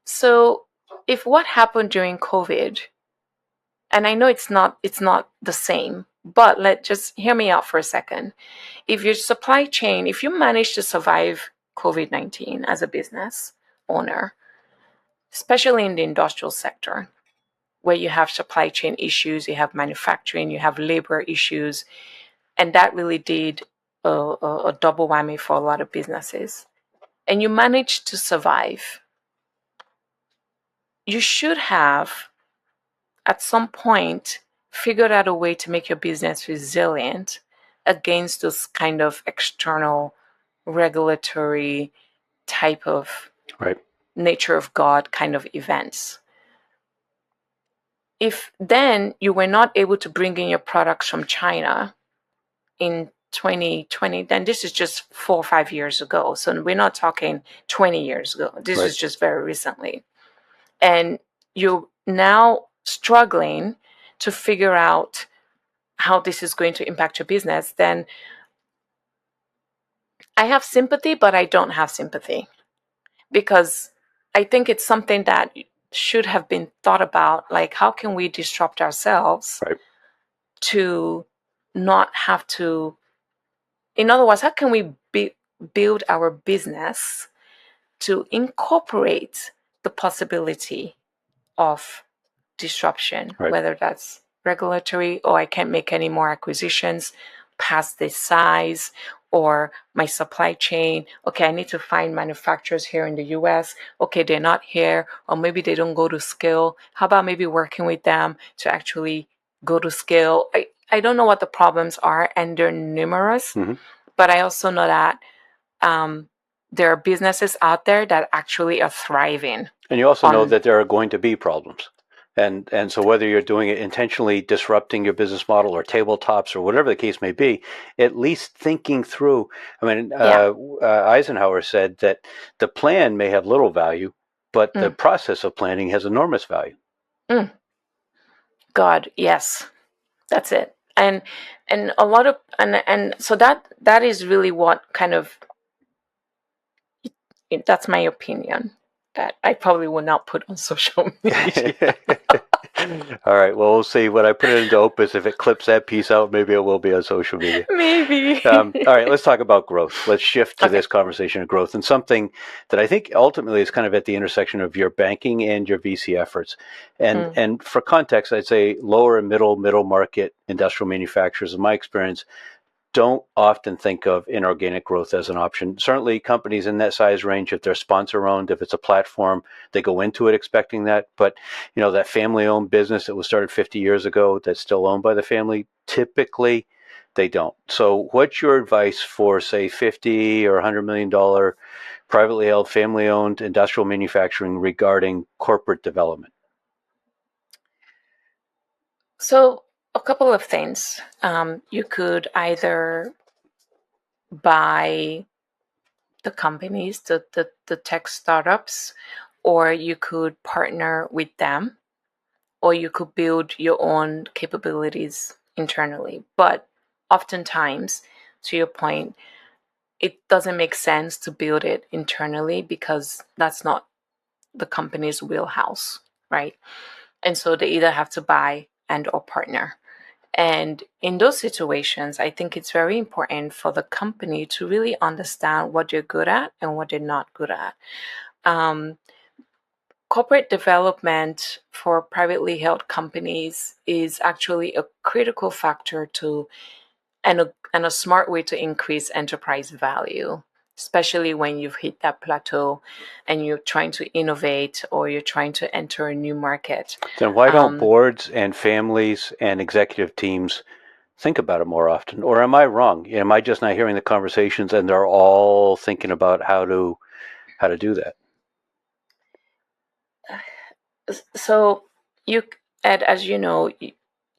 So if what happened during COVID, and I know it's not the same, but just hear me out for a second. If your supply chain, if you manage to survive COVID-19 as a business owner, especially in the industrial sector, where you have supply chain issues, you have manufacturing, you have labor issues, and that really did a double whammy for a lot of businesses. And you managed to survive. You should have, at some point, figured out a way to make your business resilient against those kind of external regulatory type of Right. nature of God kind of events. If then you were not able to bring in your products from China in 2020, then this is just 4 or 5 years ago. So we're not talking 20 years ago. This Right. is just very recently. And you're now struggling to figure out how this is going to impact your business. Then I have sympathy, but I don't have sympathy, because I think it's something that should have been thought about. Like, how can we disrupt ourselves Right. to not have to, in other words, how can we build our business to incorporate the possibility of disruption, Right. whether that's regulatory, or I can't make any more acquisitions past this size, or my supply chain. Okay, I need to find manufacturers here in the US. Okay, they're not here, or maybe they don't go to scale. How about maybe working with them to actually go to scale? I don't know what the problems are, and they're numerous, Mm-hmm. but I also know that there are businesses out there that actually are thriving. And you also know On that there are going to be problems. And so whether you're doing it intentionally disrupting your business model or tabletops or whatever the case may be, at least thinking through. I mean, Yeah. Eisenhower said that the plan may have little value, but the Mm. process of planning has enormous value. Mm. God, yes, that's it. And a lot of and so that is really what kind of, that's my opinion, that I probably will not put on social media. All right. Well, we'll see. When I put it into Opus, if it clips that piece out, maybe it will be on social media. Maybe. All right, let's talk about growth. Let's shift to Okay. this conversation of growth and something that I think ultimately is kind of at the intersection of your banking and your VC efforts. And for context, I'd say lower and middle market industrial manufacturers, in my experience, don't often think of inorganic growth as an option. Certainly, companies in that size range, if they're sponsor owned, if it's a platform, they go into it expecting that. But that family owned business that was started 50 years ago that's still owned by the family, typically they don't. So, what's your advice for, say, 50 or $100 million privately held, family owned industrial manufacturing regarding corporate development? So a couple of things. You could either buy the companies, the tech startups, or you could partner with them, or you could build your own capabilities internally. But oftentimes, to your point, it doesn't make sense to build it internally because that's not the company's wheelhouse, right? And so they either have to buy and or partner. And in those situations, I think it's very important for the company to really understand what they're good at and what they're not good at. Um, Corporate development for privately held companies is actually a critical factor to, and a smart way to increase enterprise value, especially when you've hit that plateau and you're trying to innovate or you're trying to enter a new market. Then why don't boards and families and executive teams think about it more often? Or am I wrong? Am I just not hearing the conversations and they're all thinking about how to do that? So you, Ed, as you know,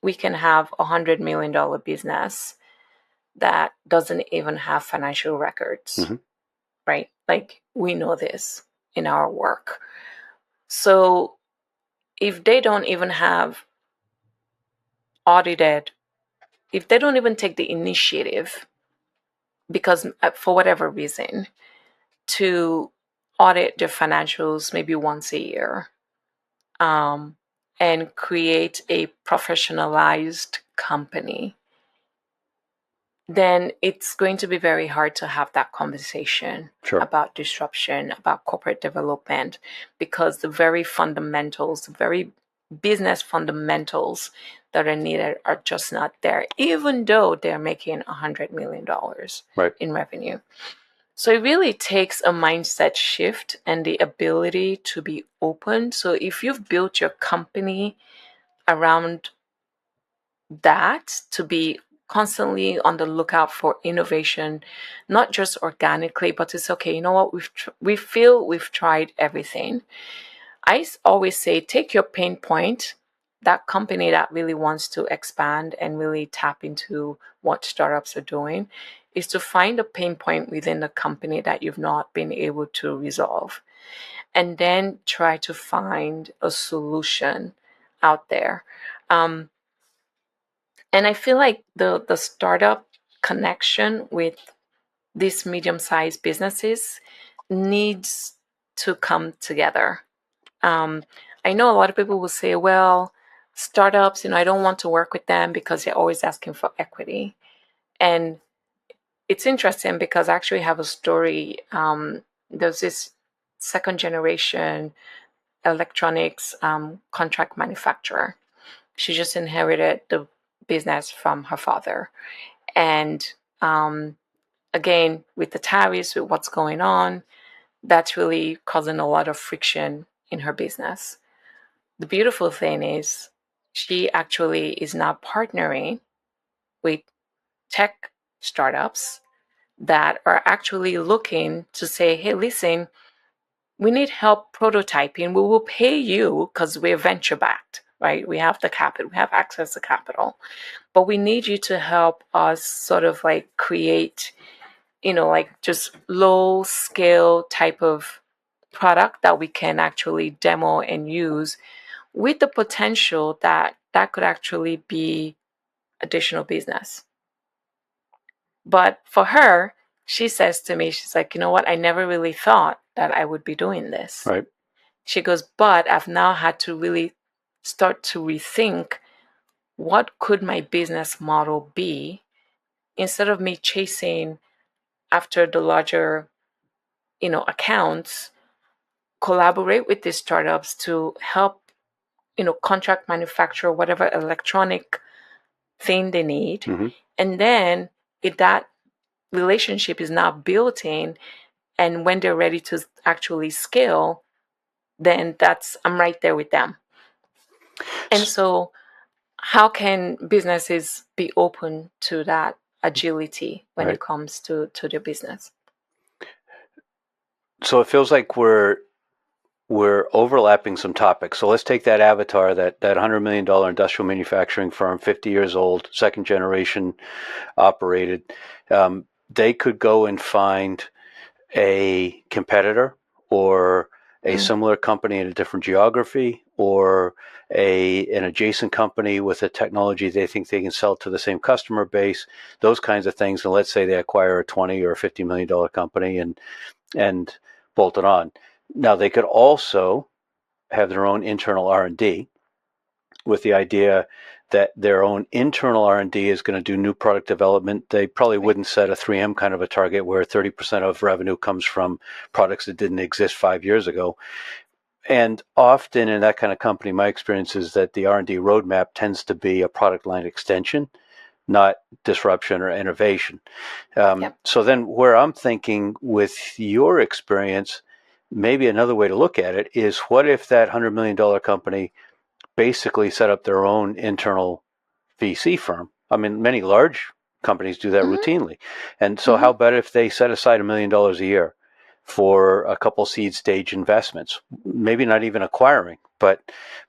we can have $100 million business that doesn't even have financial records, Mm-hmm. right? Like we know this in our work. So if they don't even have audited, if they don't even take the initiative, because for whatever reason, to audit their financials maybe once a year, um, and create a professionalized company, then it's going to be very hard to have that conversation Sure. about disruption, about corporate development, because the very fundamentals, the very business fundamentals that are needed are just not there, even though they're making $100 million Right. in revenue. So it really takes a mindset shift and the ability to be open. So if you've built your company around that, to be constantly on the lookout for innovation, not just organically, but it's okay. You know what? We feel we've tried everything. I always say, take your pain point, that company that really wants to expand and really tap into what startups are doing, is to find a pain point within the company that you've not been able to resolve, and then try to find a solution out there. Um, and I feel like the startup connection with these medium-sized businesses needs to come together. Um, I know a lot of people will say, well, startups, I don't want to work with them because they're always asking for equity. And it's interesting because I actually have a story. There's this second generation electronics contract manufacturer. She just inherited the business from her father. And again, with the tariffs, with what's going on, that's really causing a lot of friction in her business. The beautiful thing is she actually is now partnering with tech startups that are actually looking to say, hey, listen, we need help prototyping. We will pay you because we're venture backed, right? We have the capital, we have access to capital, but we need you to help us sort of like create, like just low scale type of product that we can actually demo and use with the potential that that could actually be additional business. But for her, she says to me, she's like, you know what? I never really thought that I would be doing this. Right. She goes, but I've now had to really start to rethink what could my business model be instead of me chasing after the larger, accounts, collaborate with these startups to help, contract manufacture whatever electronic thing they need. Mm-hmm. And then if that relationship is now built in, and when they're ready to actually scale, then I'm right there with them. And so how can businesses be open to that agility when Right. it comes to their business? So it feels like we're overlapping some topics. So let's take that Avatar, that $100 million industrial manufacturing firm, 50 years old, second generation operated. They could go and find a competitor or a similar company in a different geography, or an adjacent company with a technology they think they can sell to the same customer base, those kinds of things. And let's say they acquire a 20 or $50 million company and bolt it on. Now they could also have their own internal R&D, with the idea that their own internal R&D is going to do new product development. They probably wouldn't set a 3M kind of a target where 30% of revenue comes from products that didn't exist 5 years ago. And often in that kind of company, my experience is that the R&D roadmap tends to be a product line extension, not disruption or innovation. Yep. So then where I'm thinking with your experience, maybe another way to look at it is, what if that $100 million company basically set up their own internal VC firm? I mean, many large companies do that routinely. And so how about if they set aside $1 million a year for a couple seed stage investments, maybe not even acquiring, but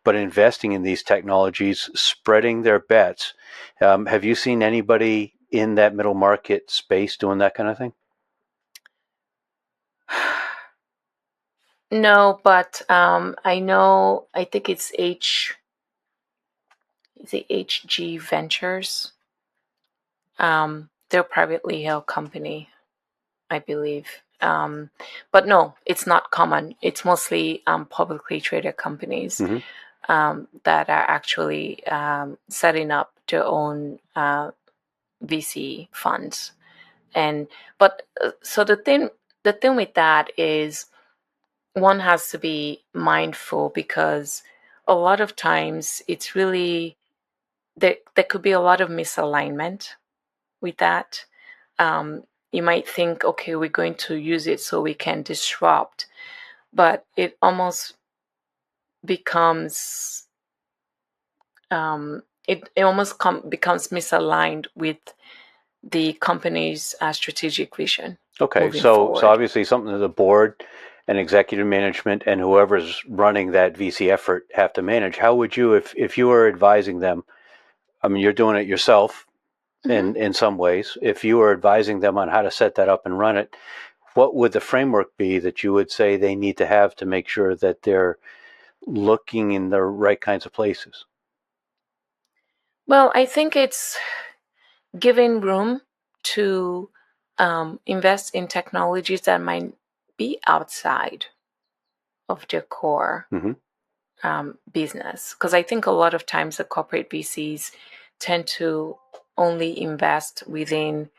investing in these technologies, spreading their bets. Have you seen anybody in that middle market space doing that kind of thing? No, but I know, I think it's HG Ventures. They're a privately held company, I believe. But no, it's not common. It's mostly publicly traded companies that are actually setting up their own VC funds. So the thing with that is, one has to be mindful because a lot of times it's really there could be a lot of misalignment with that. You might think, okay, we're going to use it so we can disrupt, but it almost becomes becomes misaligned with the company's strategic vision Okay, moving so forward. obviously something that the board and executive management and whoever's running that VC effort have to manage. How would you, if you were advising them? I mean, you're doing it yourself Mm-hmm. in some ways. If you were advising them on how to set that up and run it, what would the framework be that you would say they need to have to make sure that they're looking in the right kinds of places? Well, I think it's giving room to invest in technologies that might be outside of their core Mm-hmm. business. Because I think a lot of times the corporate VCs tend to only invest within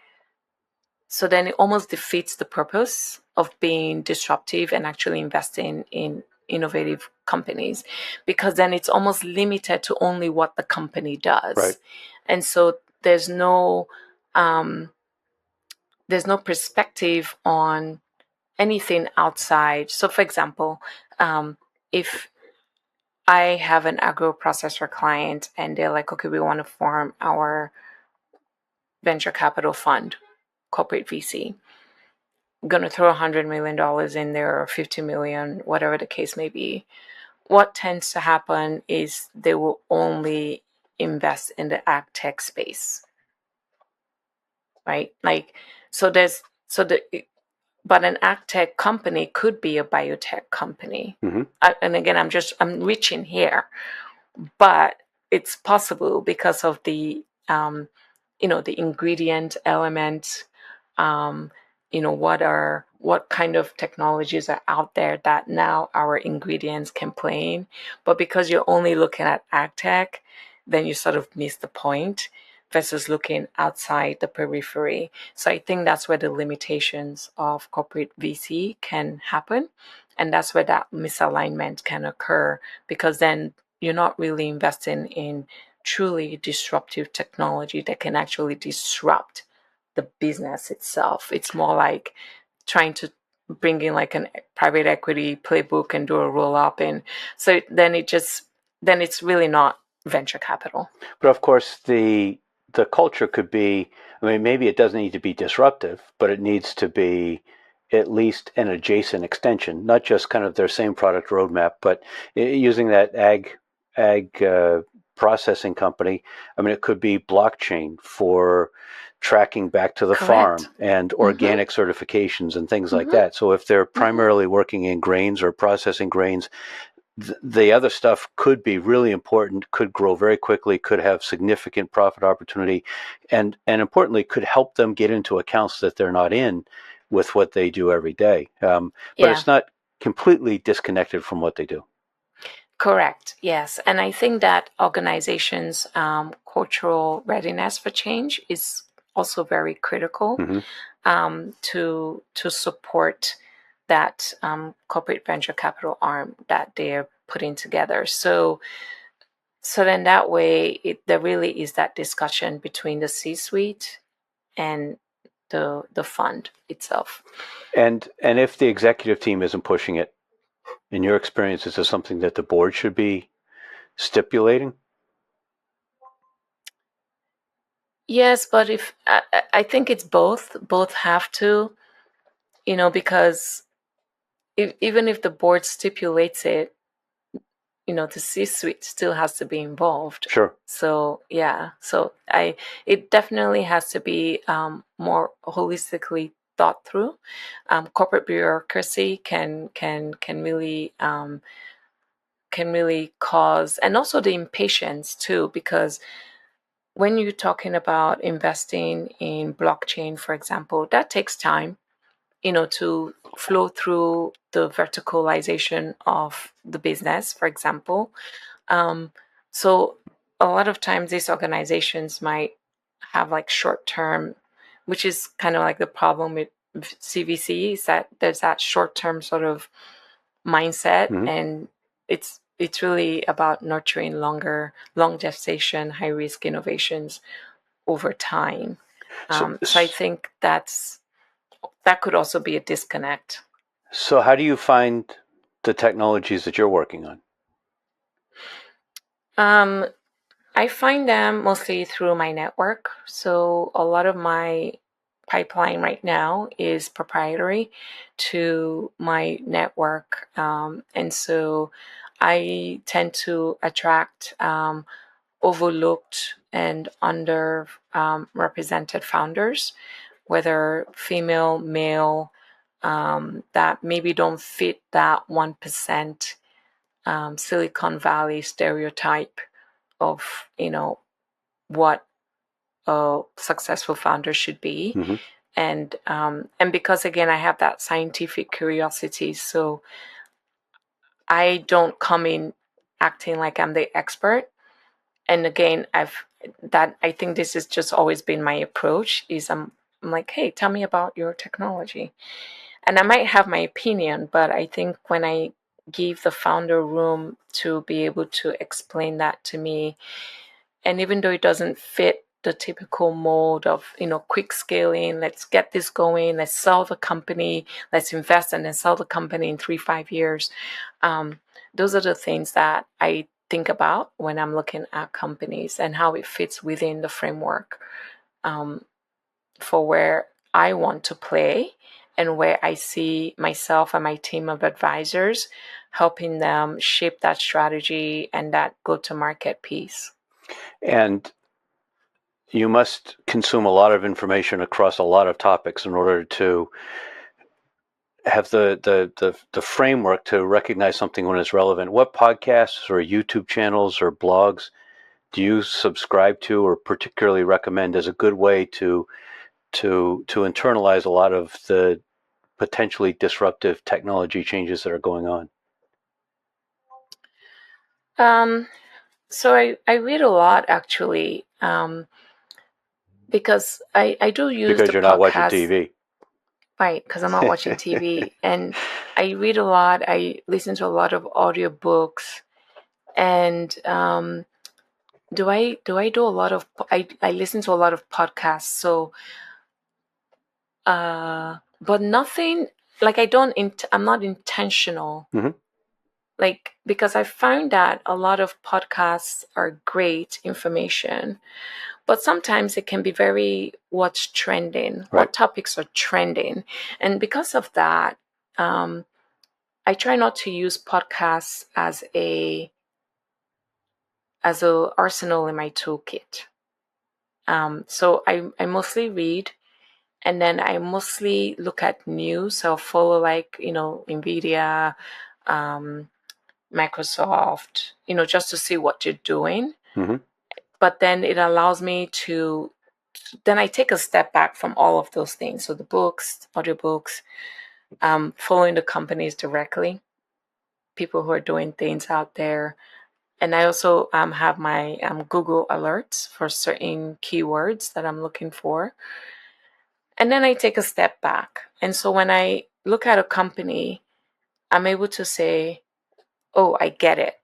So then it almost defeats the purpose of being disruptive and actually investing in innovative companies, because then it's almost limited to only what the company does. Right. And so um, there's no perspective on anything outside. So for example, if I have an agro processor client and they're like, okay, we want to form our venture capital fund, corporate VC, going to throw $100 million in there or 50 million, whatever the case may be. What tends to happen is they will only invest in the ag tech space, right? Like, so there's, so the, but an ag tech company could be a biotech company. Mm-hmm. And again, I'm reaching here, but it's possible because of the, the ingredient element, um, what kind of technologies are out there that now our ingredients can play in. But because you're only looking at ag tech, then you sort of miss the point versus looking outside the periphery. So I think that's where the limitations of corporate VC can happen. And that's where that misalignment can occur, because then you're not really investing in truly disruptive technology that can actually disrupt the business itself. It's more like trying to bring in like a private equity playbook and do a roll up. And so then it's really not venture capital. But of course, the culture could be. I mean, maybe it doesn't need to be disruptive, but it needs to be at least an adjacent extension, not just kind of their same product roadmap, but using that ag processing company. I mean, it could be blockchain for tracking back to the Correct. farm and organic certifications and things like that. So if they're primarily working in grains or processing grains, the other stuff could be really important, could grow very quickly, could have significant profit opportunity, and importantly, could help them get into accounts that they're not in with what they do every day. But Yeah. it's not completely disconnected from what they do. Correct. Yes. And I think that organizations' cultural readiness for change is also very critical to support that corporate venture capital arm that they're putting together. So then that way, there really is that discussion between the C-suite and the fund itself. And if the executive team isn't pushing it, in your experience, is this something that the board should be stipulating? Yes, but if I think it's both. Both have to, because even if the board stipulates it, the C-suite still has to be involved. Sure. So yeah, it definitely has to be more holistically thought through. Corporate bureaucracy can really cause, and also the impatience too, because when you're talking about investing in blockchain, for example, that takes time, to flow through the verticalization of the business, for example. So a lot of times these organizations might have like short term, which is kind of like the problem with CVC, is that there's that short term sort of mindset, and it's really about nurturing long gestation, high risk innovations over time. So I think that could also be a disconnect. So how do you find the technologies that you're working on? I find them mostly through my network. So a lot of my pipeline right now is proprietary to my network. And so I tend to attract overlooked and under represented founders, whether female, male, that maybe don't fit that 1% Silicon Valley stereotype of what a successful founder should be. And because again I have that scientific curiosity, so I don't come in acting like I'm the expert. And again, I think this has just always been my approach, is I'm I'm like, hey, tell me about your technology. And I might have my opinion, but I think when I give the founder room to be able to explain that to me, and even though it doesn't fit the typical mold of, quick scaling, let's get this going, let's sell the company, let's invest and then sell the company in 3-5 years. Those are the things that I think about when I'm looking at companies and how it fits within the framework, for where I want to play and where I see myself and my team of advisors helping them shape that strategy and that go-to-market piece. And you must consume a lot of information across a lot of topics in order to have the framework to recognize something when it's relevant. What podcasts or YouTube channels or blogs do you subscribe to or particularly recommend as a good way to internalize a lot of the potentially disruptive technology changes that are going on? So I read a lot, actually, because I do use Because the you're not watching podcast, TV. right? Because I'm not watching TV, and I read a lot. I listen to a lot of audiobooks, and do a lot of I listen to a lot of podcasts. So, but nothing like I'm not intentional. Mm-hmm. Like, because I found that a lot of podcasts are great information, but sometimes it can be very what's trending, Right. what topics are trending. And because of that, I try not to use podcasts as a arsenal in my toolkit. So I mostly read, and then I mostly look at news. So I'll follow, like, Nvidia, um, Microsoft, just to see what you're doing. Mm-hmm. But then it allows me to, then I take a step back from all of those things. So the books, audiobooks, following the companies directly, people who are doing things out there. And I also have my Google alerts for certain keywords that I'm looking for. And then I take a step back. And so when I look at a company, I'm able to say, oh, I get it.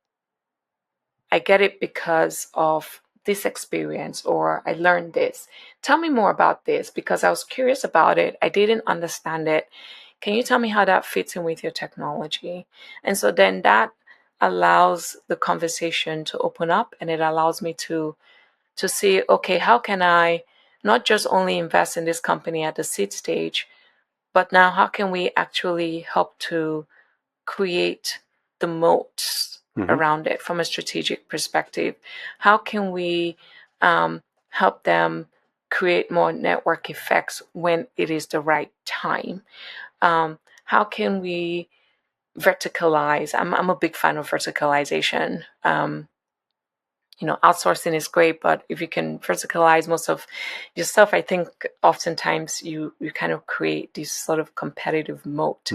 I get it because of this experience, or I learned this. Tell me more about this, because I was curious about it. I didn't understand it. Can you tell me how that fits in with your technology? And so then that allows the conversation to open up, and it allows me to see, okay, how can I not just only invest in this company at the seed stage, but now how can we actually help to create the moats Mm-hmm. around it from a strategic perspective? How can we help them create more network effects when it is the right time? How can we verticalize? I'm a big fan of verticalization. Outsourcing is great, but if you can verticalize most of your stuff, I think oftentimes you kind of create this sort of competitive moat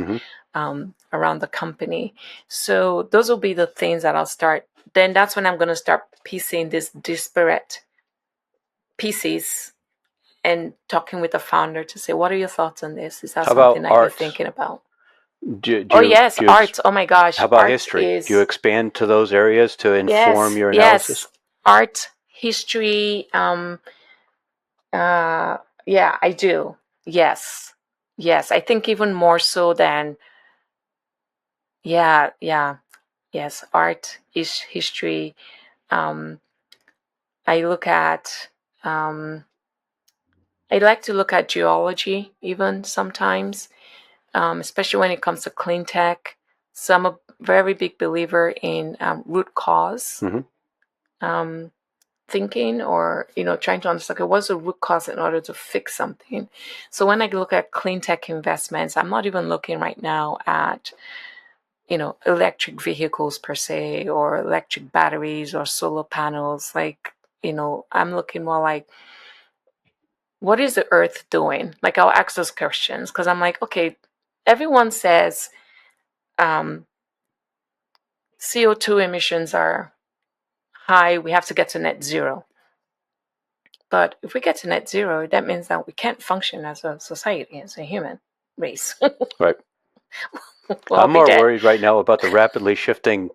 around the company. So those will be the things that I'll start. Then that's when I'm going to start piecing these disparate pieces and talking with the founder to say, what are your thoughts on this? Is that How something about that you're art? thinking about? Do, Oh, do, yes, do you art. Oh my gosh, How about art history? Do you is, expand to those areas to inform yes, your analysis? yes, art, history. Uh, yeah, I do. Yes. Yes. I think even more so than, yeah, yeah. Yes. Art is history. Um, I look at, I like to look at geology even sometimes, especially when it comes to clean tech. So I'm a very big believer in root cause. Mm-hmm. Thinking, or trying to understand, okay, what's the root cause in order to fix something. So when I look at clean tech investments, I'm not even looking right now at electric vehicles per se, or electric batteries or solar panels. Like, I'm looking more like, what is the earth doing? Like, I'll ask those questions because I'm like, okay, everyone says CO2 emissions are high, we have to get to net zero. But if we get to net zero, that means that we can't function as a society, as a human race. Right. We'll I'm be more dead. worried right now about the rapidly shifting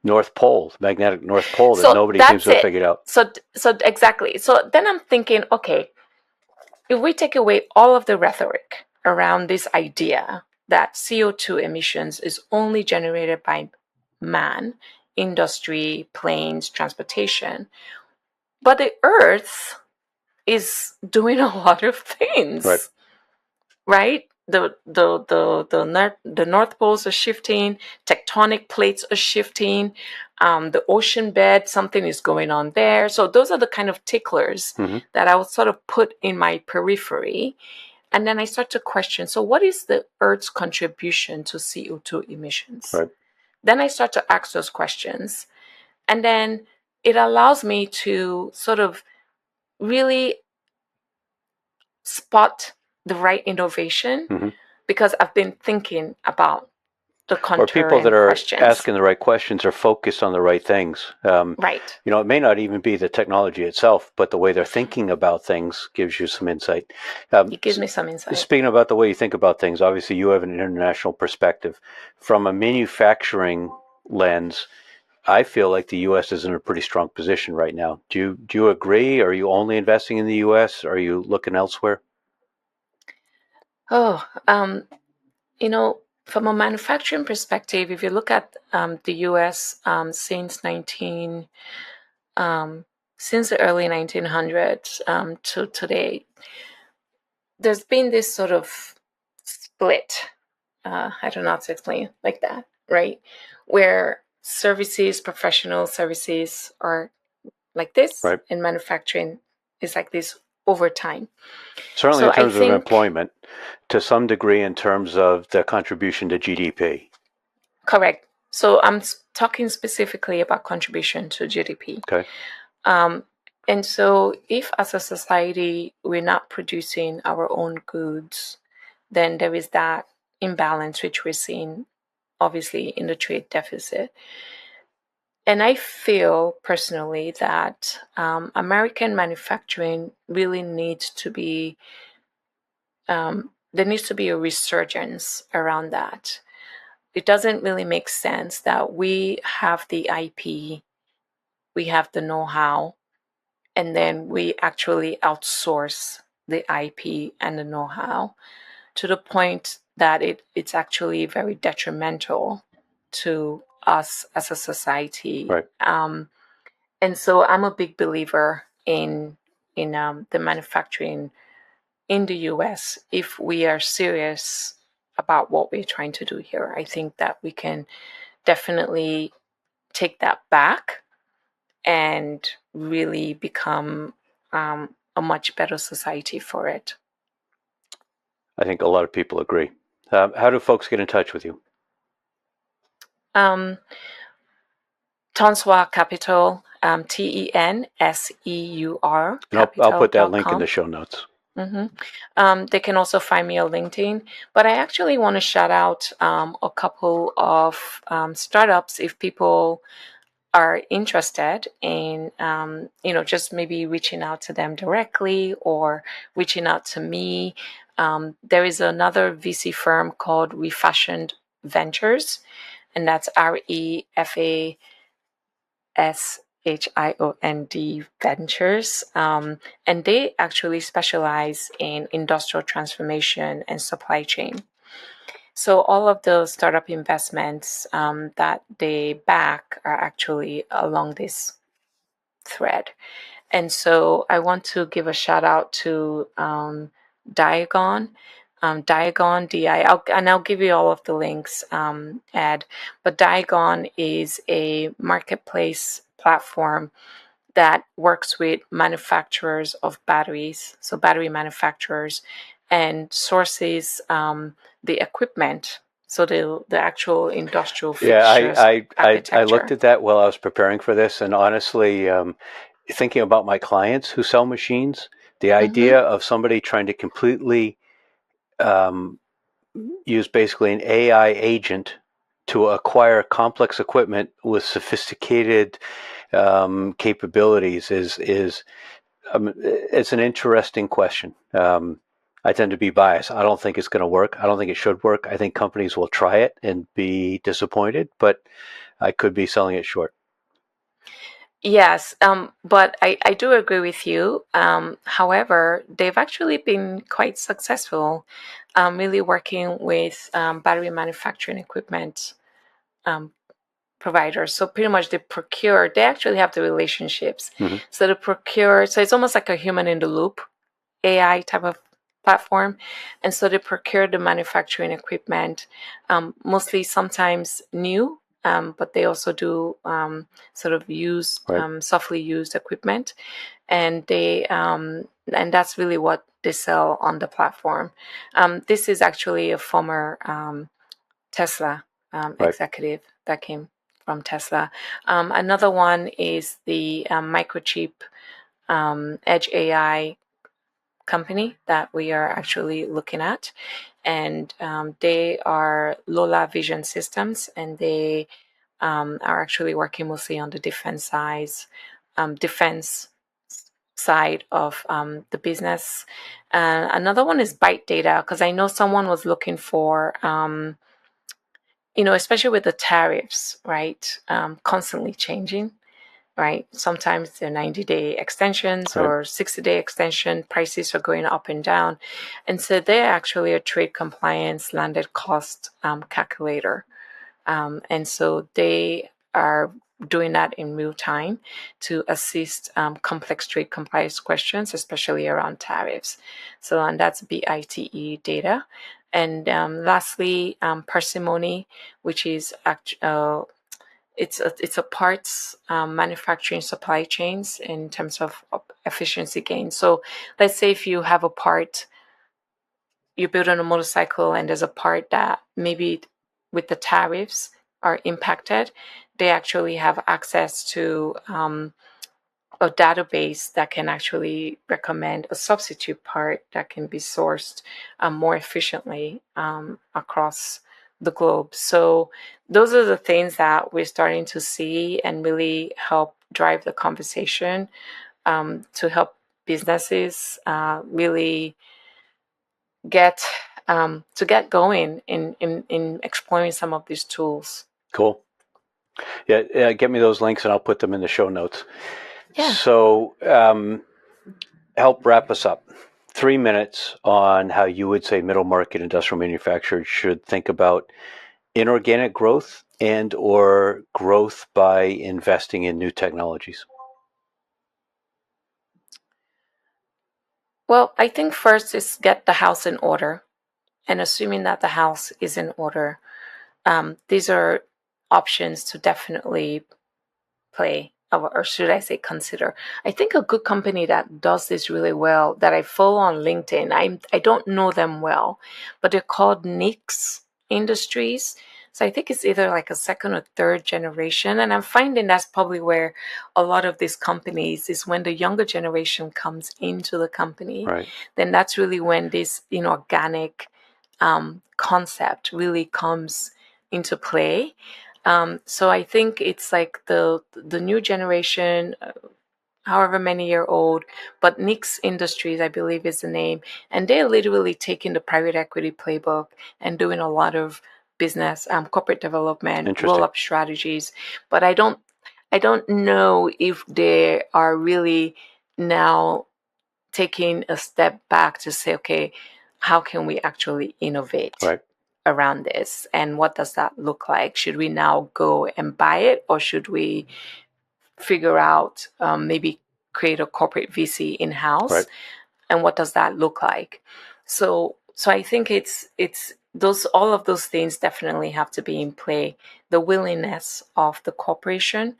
North Pole, magnetic North Pole, that So nobody seems that's to have it. figured out. So exactly. So then I'm thinking, okay, if we take away all of the rhetoric around this idea that CO2 emissions is only generated by man, industry, planes, transportation, but the Earth is doing a lot of things, right? The North Poles are shifting, tectonic plates are shifting, the ocean bed, something is going on there. So those are the kind of ticklers that I would sort of put in my periphery. And then I start to question, so what is the Earth's contribution to CO2 emissions? Right. Then I start to ask those questions. And then it allows me to sort of really spot the right innovation because I've been thinking about the Or people that contouring are questions. asking the right questions are focused on the right things. Right. You know, it may not even be the technology itself, but the way they're thinking about things gives you some insight. It gives me some insight. Speaking about the way you think about things, obviously you have an international perspective. From a manufacturing lens, I feel like the U.S. is in a pretty strong position right now. Do you agree? Are you only investing in the U.S.? Are you looking elsewhere? Oh, you know, from a manufacturing perspective, if you look at the U.S. Since the early 1900s to today, there's been this sort of split. I don't know how to explain it like that, right? Where services, professional services are like this, Right. and manufacturing is like this over time. Certainly So in I terms of think, employment, to some degree in terms of the contribution to GDP. correct. So I'm talking specifically about contribution to GDP. Okay. And so if as a society we're not producing our own goods, then there is that imbalance which we're seeing obviously in the trade deficit. And I feel personally that American manufacturing really needs to be, there needs to be a resurgence around that. It doesn't really make sense that we have the IP, we have the know how, and then we actually outsource the IP and the know how to the point that it's actually very detrimental to us as a society. Right. And so I'm a big believer in the manufacturing in the US. If we are serious about what we're trying to do here, I think that we can definitely take that back and really become a much better society for it. I think a lot of people agree. How do folks get in touch with you? TENSEUR Capital, TENSEUR I'll put that link in capital.com. the show notes. They can also find me on LinkedIn, but I actually want to shout out a couple of startups if people are interested in, just maybe reaching out to them directly or reaching out to me. There is another VC firm called Refashioned Ventures, and that's REFASHIOND Ventures. And they actually specialize in industrial transformation and supply chain. So all of the startup investments that they back are actually along this thread. And so I want to give a shout out to Diagon. Diagon, and I'll give you all of the links, Ed. But Diagon is a marketplace platform that works with manufacturers of batteries, so battery manufacturers, and sources the equipment, so the actual industrial fixtures, I looked at that while I was preparing for this, and honestly, thinking about my clients who sell machines, the idea of somebody trying to completely use basically an AI agent to acquire complex equipment with sophisticated capabilities is It's an interesting question. I tend to be biased. I don't think it's going to work. I don't think it should work. I think companies will try it and be disappointed, but I could be selling it short. Yes, but I do agree with you. However, they've actually been quite successful, really working with battery manufacturing equipment um, providers. So pretty much they actually have the relationships. Mm-hmm. So they procure, so it's almost like a human in the loop AI type of platform. And so they procure the manufacturing equipment, mostly sometimes new, but they also do sort of used, Right. softly used equipment. And and that's really what they sell on the platform. This is actually a former Tesla Right. executive that came from Tesla. Another one is the microchip Edge AI company that we are actually looking at. And they are Lola Vision Systems, and they are actually working mostly on the defense side of the business. Another one is Byte Data, because I know someone was looking for especially with the tariffs, right? Constantly changing, right? Sometimes they're 90-day extensions Right. or 60-day extension. Prices are going up and down. And so they're actually a trade compliance landed cost calculator. And so they are doing that in real time to assist complex trade compliance questions, especially around tariffs. So, and that's BITE data. And lastly, parsimony, which is it's a parts manufacturing supply chains in terms of efficiency gain. So let's say if you have a part you build on a motorcycle and there's a part that maybe with the tariffs are impacted, they actually have access to a database that can actually recommend a substitute part that can be sourced more efficiently across the globe. So those are the things that we're starting to see and really help drive the conversation to help businesses really get get going in exploring some of these tools. Cool. Yeah, get me those links and I'll put them in the show notes. Yeah. So, help wrap us up. 3 minutes on how you would say middle market industrial manufacturers should think about inorganic growth and or growth by investing in new technologies. Well, I think first is get the house in order, and assuming that the house is in order, these are options to definitely play, or should I say consider. I think a good company that does this really well that I follow on LinkedIn, I don't know them well, but they're called Nix Industries. So I think it's either like a second or third generation. And I'm finding that's probably where a lot of these companies is when the younger generation comes into the company, Right. then that's really when this inorganic concept really comes into play. So I think it's like the new generation, however many year old, but Nix Industries, I believe, is the name, and they're literally taking the private equity playbook and doing a lot of business, corporate development, roll Interesting. up strategies. But I don't know if they are really now taking a step back to say, okay, how can we actually innovate Right. around this, and what does that look like? Should we now go and buy it, or should we figure out maybe create a corporate VC in Right. house, and what does that look like? So I think it's those all of those things definitely have to be in play. The willingness of the corporation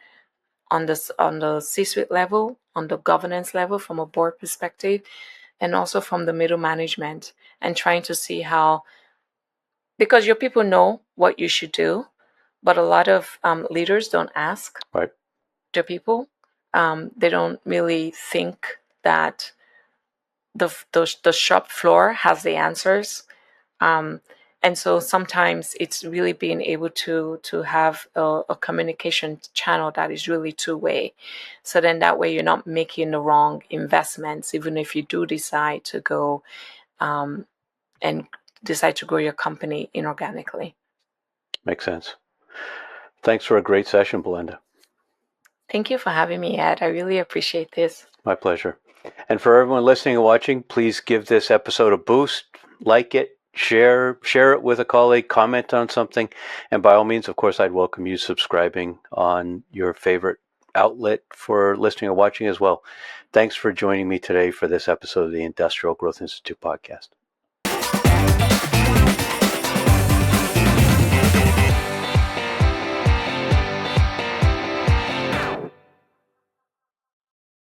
on the C-suite level, on the governance level, from a board perspective, and also from the middle management, and trying to see how, because your people know what you should do, but a lot of leaders don't ask Right. their people. They don't really think that the shop floor has the answers. Um, And so sometimes it's really being able to have a communication channel that is really two-way. So then that way you're not making the wrong investments, even if you do decide to go and decide to grow your company inorganically. Makes sense. Thanks for a great session, Belinda. Thank you for having me, Ed. I really appreciate this. My pleasure. And for everyone listening and watching, please give this episode a boost, like it, share it with a colleague, comment on something. And by all means, of course, I'd welcome you subscribing on your favorite outlet for listening or watching as well. Thanks for joining me today for this episode of the Industrial Growth Institute podcast.